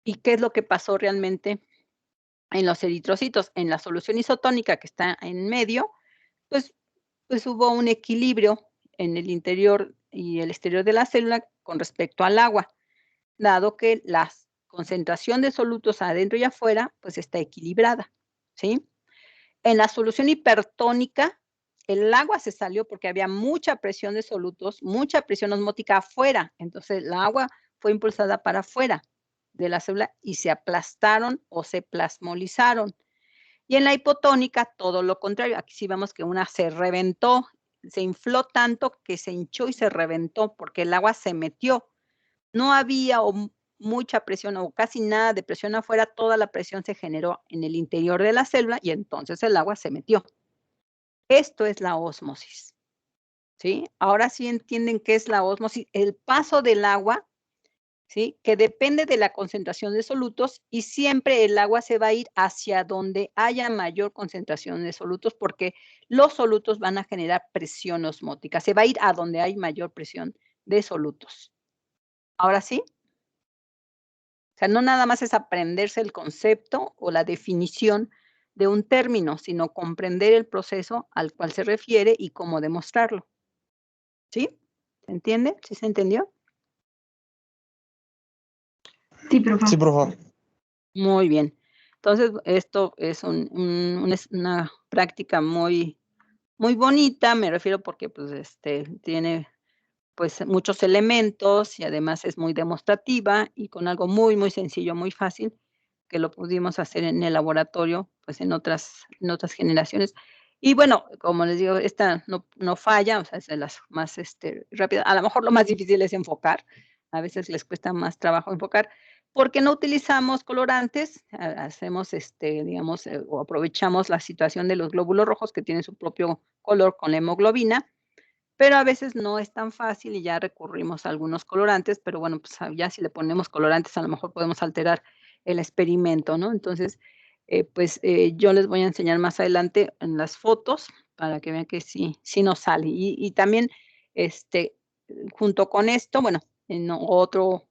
Speaker 1: ¿y qué es lo que pasó realmente en los eritrocitos? En la solución isotónica que está en medio, pues hubo un equilibrio en el interior y el exterior de la célula con respecto al agua, dado que la concentración de solutos adentro y afuera, pues está equilibrada, ¿sí? En la solución hipertónica, el agua se salió porque había mucha presión de solutos, mucha presión osmótica afuera, entonces el agua fue impulsada para afuera de la célula y se aplastaron o se plasmolizaron. Y en la hipotónica, todo lo contrario. Aquí sí vemos que una se reventó, se infló tanto que se hinchó y se reventó porque el agua se metió. No había mucha presión o casi nada de presión afuera, toda la presión se generó en el interior de la célula y entonces el agua se metió. Esto es la ósmosis, ¿sí? Ahora sí entienden qué es la ósmosis, el paso del agua, ¿sí? Que depende de la concentración de solutos y siempre el agua se va a ir hacia donde haya mayor concentración de solutos porque los solutos van a generar presión osmótica, se va a ir a donde hay mayor presión de solutos. ¿Ahora sí? O sea, no nada más es aprenderse el concepto o la definición de un término, sino comprender el proceso al cual se refiere y cómo demostrarlo. ¿Sí? ¿Se entiende? ¿Sí se entendió?
Speaker 5: Sí, profe.
Speaker 3: Sí, por favor.
Speaker 1: Muy bien. Entonces, esto es una práctica muy, muy bonita, me refiero porque pues, tiene pues muchos elementos y además es muy demostrativa y con algo muy, muy sencillo, muy fácil, que lo pudimos hacer en el laboratorio, pues en otras generaciones. Y bueno, como les digo, esta no falla, o sea, es de las más rápidas. A lo mejor lo más difícil es enfocar, a veces les cuesta más trabajo enfocar, porque no utilizamos colorantes, hacemos, digamos, o aprovechamos la situación de los glóbulos rojos que tienen su propio color con la hemoglobina, pero a veces no es tan fácil y ya recurrimos a algunos colorantes, pero bueno, pues ya si le ponemos colorantes a lo mejor podemos alterar el experimento, ¿no? Entonces, yo les voy a enseñar más adelante en las fotos para que vean que sí nos sale. Y también Junto con esto, bueno, en otro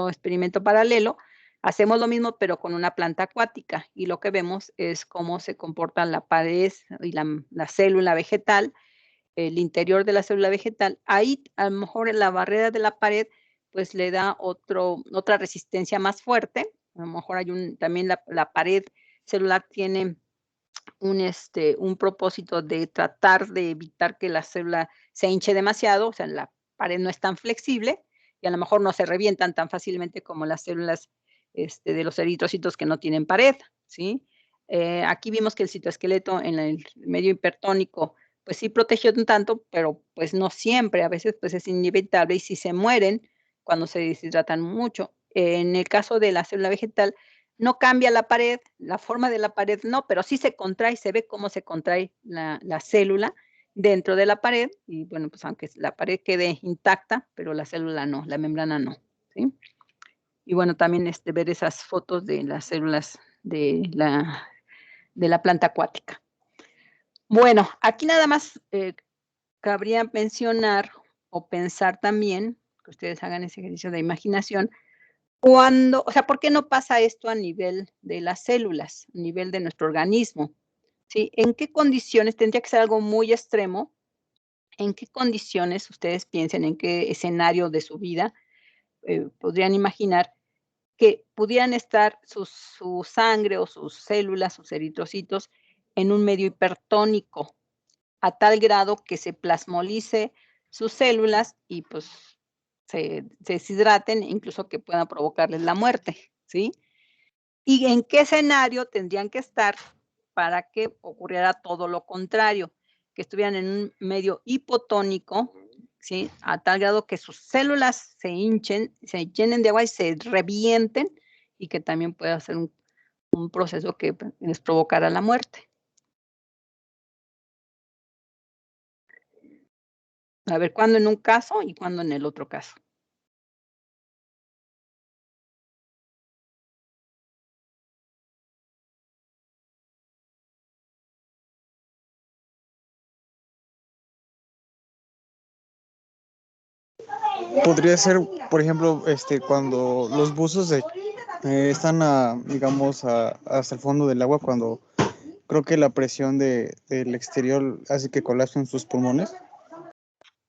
Speaker 1: experimento paralelo, hacemos lo mismo, pero con una planta acuática, y lo que vemos es cómo se comporta la pared y la célula vegetal, el interior de la célula vegetal. Ahí, a lo mejor, en la barrera de la pared, pues, le da otra resistencia más fuerte. A lo mejor hay también la pared celular tiene un propósito de tratar de evitar que la célula se hinche demasiado, o sea, la pared no es tan flexible y a lo mejor no se revientan tan fácilmente como las células de los eritrocitos que no tienen pared, ¿sí? Aquí vimos que el citoesqueleto en el medio hipertónico, pues sí protegió un tanto, pero pues no siempre, a veces pues es inevitable y si se mueren cuando se deshidratan mucho. En el caso de la célula vegetal, no cambia la pared, la forma de la pared no, pero sí se contrae, se ve cómo se contrae la célula dentro de la pared y bueno, pues aunque la pared quede intacta, pero la célula no, la membrana no, ¿sí? Y bueno, también ver esas fotos de las células de la planta acuática. Bueno, aquí nada más cabría mencionar o pensar también, que ustedes hagan ese ejercicio de imaginación, o sea, ¿por qué no pasa esto a nivel de las células, a nivel de nuestro organismo? ¿Sí? ¿En qué condiciones? Tendría que ser algo muy extremo. ¿En qué condiciones ustedes piensen, en qué escenario de su vida podrían imaginar que pudieran estar su sangre o sus células, sus eritrocitos, en un medio hipertónico, a tal grado que se plasmolice sus células y pues se deshidraten, incluso que puedan provocarles la muerte, ¿sí? ¿Y en qué escenario tendrían que estar para que ocurriera todo lo contrario? Que estuvieran en un medio hipotónico, ¿sí? A tal grado que sus células se hinchen, se llenen de agua y se revienten y que también pueda ser un proceso que les provocara la muerte. A ver, ¿cuándo en un caso y cuándo en el otro caso?
Speaker 3: Podría ser, por ejemplo, cuando los buzos están, digamos, hasta el fondo del agua, cuando creo que la presión del exterior hace que colapsen sus pulmones.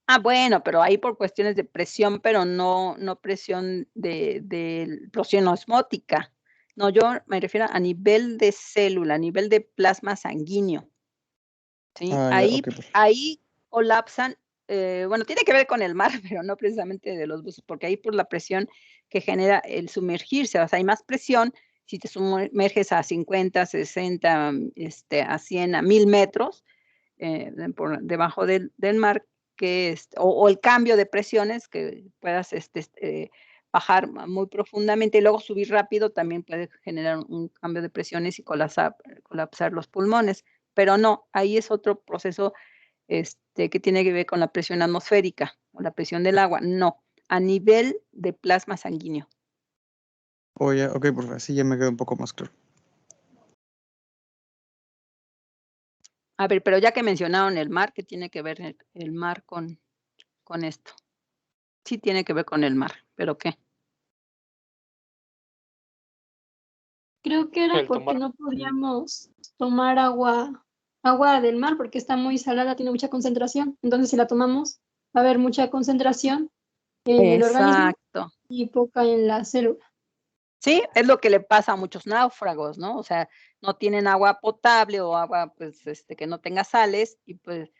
Speaker 1: Ah, bueno, pero ahí por cuestiones de presión, pero no presión de presión osmótica. No, yo me refiero a nivel de célula, a nivel de plasma sanguíneo, ¿sí?
Speaker 3: Ya,
Speaker 1: Ahí
Speaker 3: ok, perfecto.
Speaker 1: ahí colapsan, bueno, tiene que ver con el mar, pero no precisamente de los buzos, porque ahí por la presión que genera el sumergirse, o sea, hay más presión si te sumerges a 50, 60, a 100, a 1000 metros, por debajo del mar, que o el cambio de presiones, que puedas bajar muy profundamente y luego subir rápido, también puede generar un cambio de presiones y colapsar los pulmones. Pero no, ahí es otro proceso que tiene que ver con la presión atmosférica o la presión del agua. No, a nivel de plasma sanguíneo.
Speaker 3: Oh, ya, ok, por favor, sí, ya me quedó un poco más claro.
Speaker 1: A ver, pero ya que mencionaron el mar, ¿qué tiene que ver el mar con esto? Sí tiene que ver con el mar, ¿pero qué?
Speaker 6: Creo que era
Speaker 7: El
Speaker 6: porque
Speaker 7: tomar.
Speaker 6: no podíamos tomar agua del mar porque está muy salada, tiene mucha concentración. Entonces, si la tomamos, va a haber mucha concentración en el organismo
Speaker 1: Exacto.
Speaker 6: y poca en la célula.
Speaker 1: Sí, es lo que le pasa a muchos náufragos, ¿no? O sea, no tienen agua potable o agua, pues, que no tenga sales y, pues,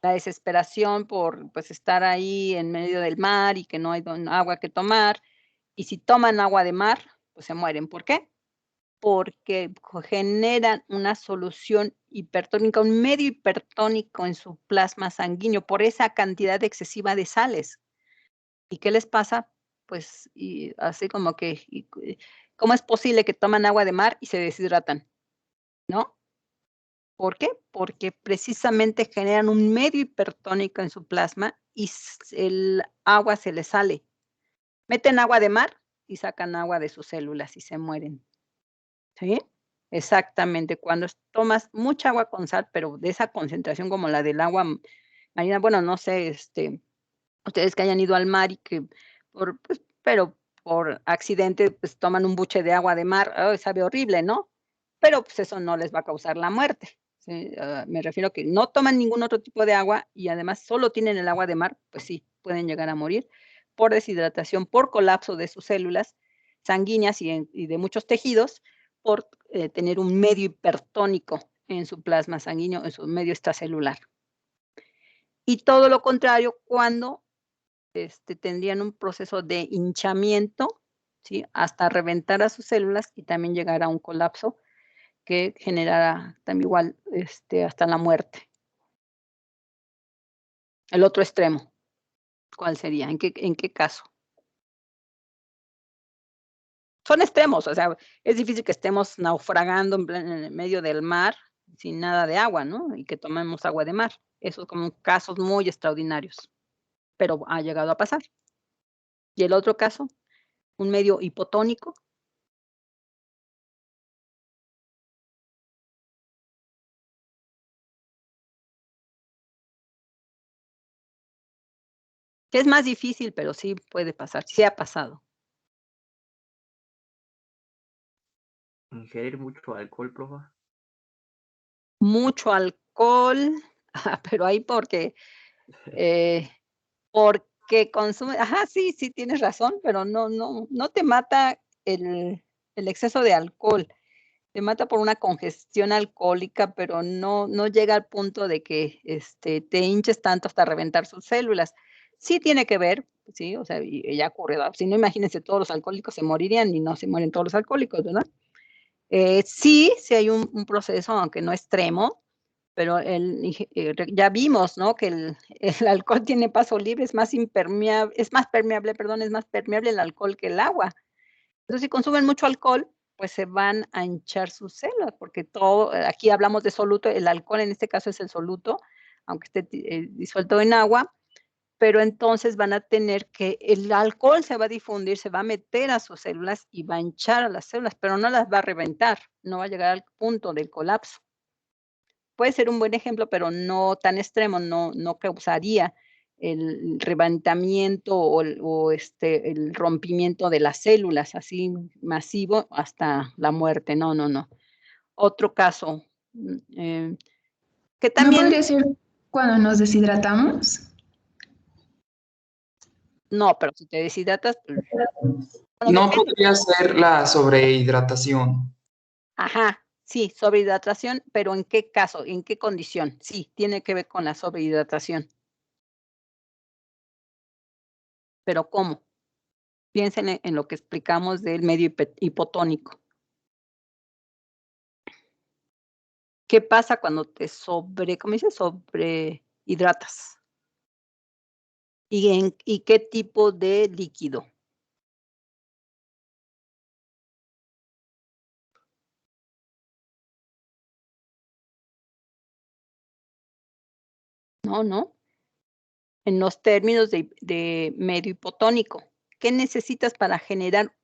Speaker 1: la desesperación por, pues, estar ahí en medio del mar y que no hay agua que tomar. Y si toman agua de mar, pues se mueren. ¿Por qué? Porque generan una solución hipertónica, un medio hipertónico en su plasma sanguíneo por esa cantidad excesiva de sales. ¿Y qué les pasa? Pues, y así como que, ¿cómo es posible que toman agua de mar y se deshidratan? ¿No? ¿Por qué? Porque precisamente generan un medio hipertónico en su plasma y el agua se les sale. Meten agua de mar y sacan agua de sus células y se mueren. ¿Sí? Exactamente. Cuando tomas mucha agua con sal, pero de esa concentración como la del agua marina, bueno, no sé, ustedes que hayan ido al mar y que pero por accidente, pues, toman un buche de agua de mar, ¡ay!, sabe horrible, ¿no? Pero, pues, eso no les va a causar la muerte, ¿sí? Me refiero a que no toman ningún otro tipo de agua y además solo tienen el agua de mar, pues sí, pueden llegar a morir por deshidratación, por colapso de sus células sanguíneas y de muchos tejidos, por, tener un medio hipertónico en su plasma sanguíneo, en su medio extracelular. Y todo lo contrario cuando tendrían un proceso de hinchamiento, ¿sí? Hasta reventar a sus células y también llegar a un colapso que generará también igual, hasta la muerte. El otro extremo, ¿cuál sería? ¿En qué caso? Son extremos, o sea, es difícil que estemos naufragando en el medio del mar sin nada de agua, ¿no? Y que tomemos agua de mar. Esos como casos muy extraordinarios, pero ha llegado a pasar. ¿Y el otro caso? Un medio hipotónico. Que es más difícil, pero sí puede pasar, sí ha pasado.
Speaker 2: Ingerir mucho alcohol, profa.
Speaker 1: Mucho alcohol, pero ahí porque consume sí, sí tienes razón, pero no te mata el exceso de alcohol, te mata por una congestión alcohólica, pero no llega al punto de que, te hinches tanto hasta reventar sus células. Sí tiene que ver, sí, o sea, y ya ha ocurrido, si no, imagínense, todos los alcohólicos se morirían y no se mueren todos los alcohólicos, ¿verdad? Sí hay un proceso, aunque no extremo, pero ya vimos, ¿no?, que el alcohol tiene paso libre, es más permeable, perdón, es más permeable el alcohol que el agua. Entonces, si consumen mucho alcohol, pues se van a hinchar sus células, porque todo, aquí hablamos de soluto, el alcohol en este caso es el soluto, aunque esté disuelto en agua, pero entonces van a tener que el alcohol se va a difundir, se va a meter a sus células y va a hinchar a las células, pero no las va a reventar, no va a llegar al punto del colapso. Puede ser un buen ejemplo, pero no tan extremo, no causaría el levantamiento el rompimiento de las células así masivo hasta la muerte, no. Otro caso, que
Speaker 7: ¿No
Speaker 1: también
Speaker 7: podría ser cuando nos deshidratamos?
Speaker 1: no, pero si te deshidratas, pues, bueno,
Speaker 8: No
Speaker 1: depende.
Speaker 8: podría ser la sobrehidratación.
Speaker 1: Ajá, sí, sobrehidratación, pero ¿en qué caso? ¿En qué condición? Sí, tiene que ver con la sobrehidratación. ¿Pero cómo? Piensen en lo que explicamos del medio hipotónico. ¿Qué pasa cuando te cómo dices? Sobrehidratas? ¿Y qué tipo de líquido? No. En los términos de medio hipotónico, ¿qué necesitas para generar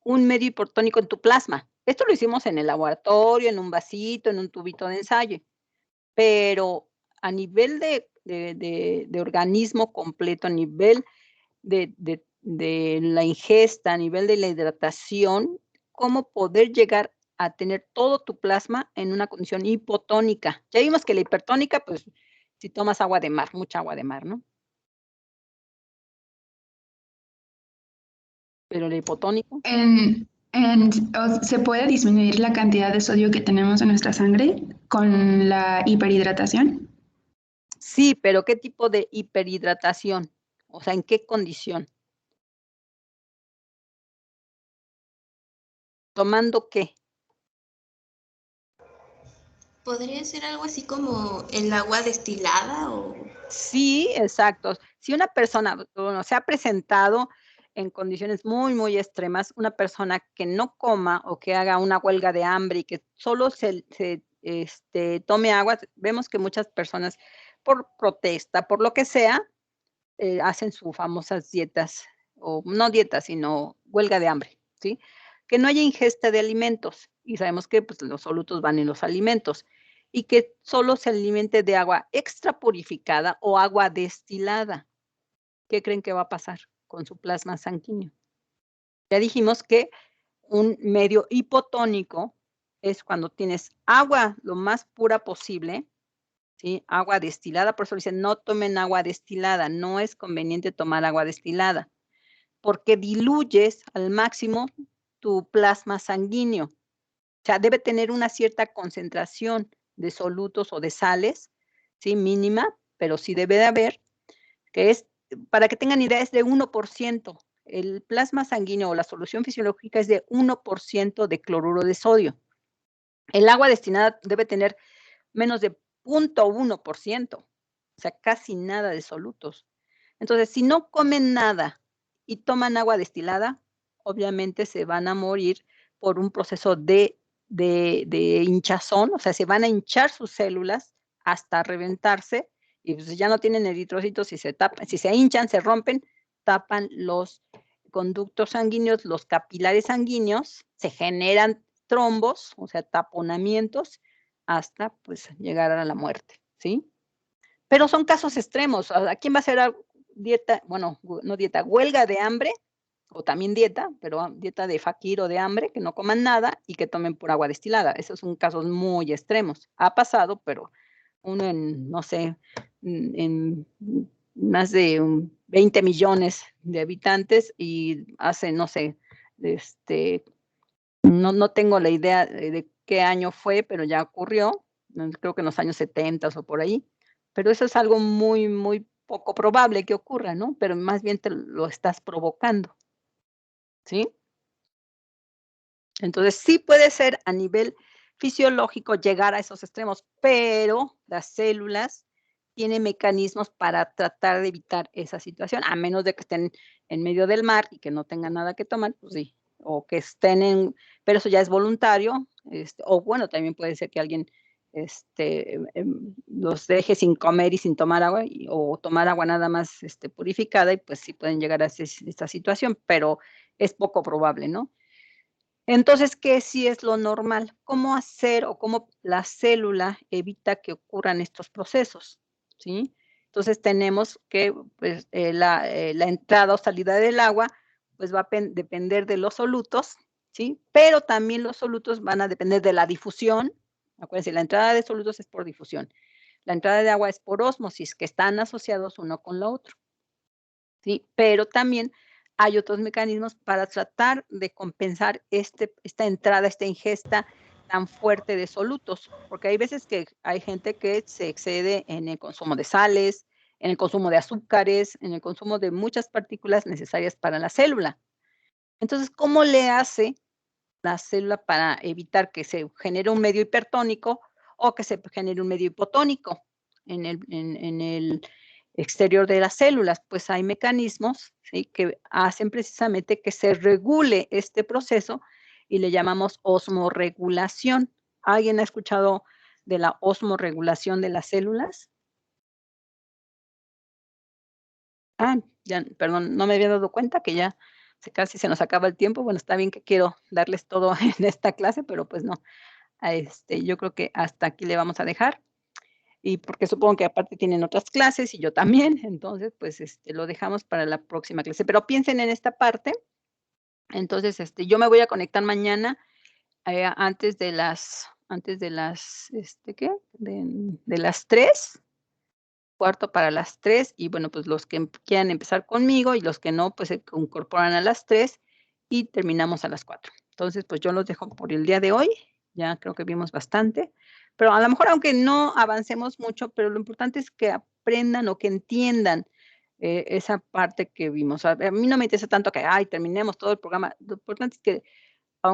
Speaker 1: un medio hipotónico en tu plasma? Esto lo hicimos en el laboratorio, en un vasito, en un tubito de ensayo, pero a nivel de organismo completo, a nivel de la ingesta, a nivel de la hidratación, cómo poder llegar a tener todo tu plasma en una condición hipotónica. Ya vimos que la hipertónica, pues, si tomas agua de mar, mucha agua de mar, ¿no? Pero el hipotónico,
Speaker 7: ¿Se puede disminuir la cantidad de sodio que tenemos en nuestra sangre con la hiperhidratación?
Speaker 1: sí, pero ¿qué tipo de hiperhidratación? O sea, ¿en qué condición? ¿Tomando qué?
Speaker 9: ¿Podría ser algo así como el agua destilada o...?
Speaker 1: Sí, exacto. Si una persona, bueno, se ha presentado en condiciones muy extremas, una persona que no coma o que haga una huelga de hambre y que solo tome agua, vemos que muchas personas por protesta, por lo que sea, hacen sus famosas dietas, o no dietas, sino huelga de hambre, ¿sí? Que no haya ingesta de alimentos, y sabemos que, pues, los solutos van en los alimentos, y que solo se alimente de agua extra purificada o agua destilada. ¿qué creen que va a pasar con su plasma sanguíneo? Ya dijimos que un medio hipotónico es cuando tienes agua lo más pura posible, ¿sí? Agua destilada, por eso dicen, no tomen agua destilada, no es conveniente tomar agua destilada, porque diluyes al máximo tu plasma sanguíneo. O sea, debe tener una cierta concentración de solutos o de sales, ¿sí? Mínima, pero sí debe de haber, que es, para que tengan idea, es de 1%. El plasma sanguíneo o la solución fisiológica es de 1% de cloruro de sodio. El agua destinada debe tener menos de 0.1%, o sea, casi nada de solutos. Entonces, si no comen nada y toman agua destilada, obviamente se van a morir por un proceso de hinchazón, o sea, se van a hinchar sus células hasta reventarse y pues ya no tienen eritrocitos, si se hinchan, se rompen, tapan los conductos sanguíneos, los capilares sanguíneos, se generan trombos, o sea, taponamientos, hasta pues llegar a la muerte, ¿sí? Pero son casos extremos. ¿A quién va a hacer dieta? Bueno, no dieta, huelga de hambre, o también dieta, pero dieta de fakir o de hambre, que no coman nada y que tomen por agua destilada. Esos son casos muy extremos. Ha pasado, pero uno en, no sé, en más de 20 millones de habitantes y hace, no sé, no tengo la idea de qué año fue, pero ya ocurrió, creo que en los años 70 o por ahí, pero eso es algo muy, muy poco probable que ocurra, ¿no? Pero más bien te lo estás provocando, ¿sí? Entonces, sí puede ser a nivel fisiológico llegar a esos extremos, pero las células tienen mecanismos para tratar de evitar esa situación, a menos de que estén en medio del mar y que no tengan nada que tomar, pues sí, o que estén pero eso ya es voluntario, o bueno, también puede ser que alguien los deje sin comer y sin tomar agua, o tomar agua nada más purificada, y pues sí pueden llegar a esta situación, pero es poco probable, ¿no? Entonces, ¿qué sí es lo normal? ¿Cómo hacer o cómo la célula evita que ocurran estos procesos? ¿Sí? Entonces, tenemos que pues, la entrada o salida del agua pues va a depender de los solutos, ¿sí? Pero también los solutos van a depender de la difusión. Acuérdense, la entrada de solutos es por difusión. La entrada de agua es por ósmosis, que están asociados uno con lo otro, ¿sí? Pero también hay otros mecanismos para tratar de compensar esta entrada, esta ingesta tan fuerte de solutos, porque hay veces que hay gente que se excede en el consumo de sales, en el consumo de azúcares, en el consumo de muchas partículas necesarias para la célula. Entonces, ¿cómo le hace la célula para evitar que se genere un medio hipertónico o que se genere un medio hipotónico en el exterior de las células? Pues hay mecanismos, ¿sí?, que hacen precisamente que se regule este proceso y le llamamos osmorregulación. ¿Alguien ha escuchado de la osmorregulación de las células? Ya, perdón, no me había dado cuenta que ya casi se nos acaba el tiempo. Bueno, está bien que quiero darles todo en esta clase, pero pues no. Yo creo que hasta aquí le vamos a dejar. Y porque supongo que aparte tienen otras clases y yo también, entonces pues lo dejamos para la próxima clase. Pero piensen en esta parte. Entonces, yo me voy a conectar mañana antes de las, ¿qué? De las 3, cuarto para las 3, y bueno, pues los que quieran empezar conmigo y los que no, pues se incorporan a las 3 y terminamos a las 4. Entonces, pues yo los dejo por el día de hoy, ya creo que vimos bastante, pero a lo mejor aunque no avancemos mucho, pero lo importante es que aprendan o que entiendan esa parte que vimos. A mí no me interesa tanto que, terminemos todo el programa, lo importante es que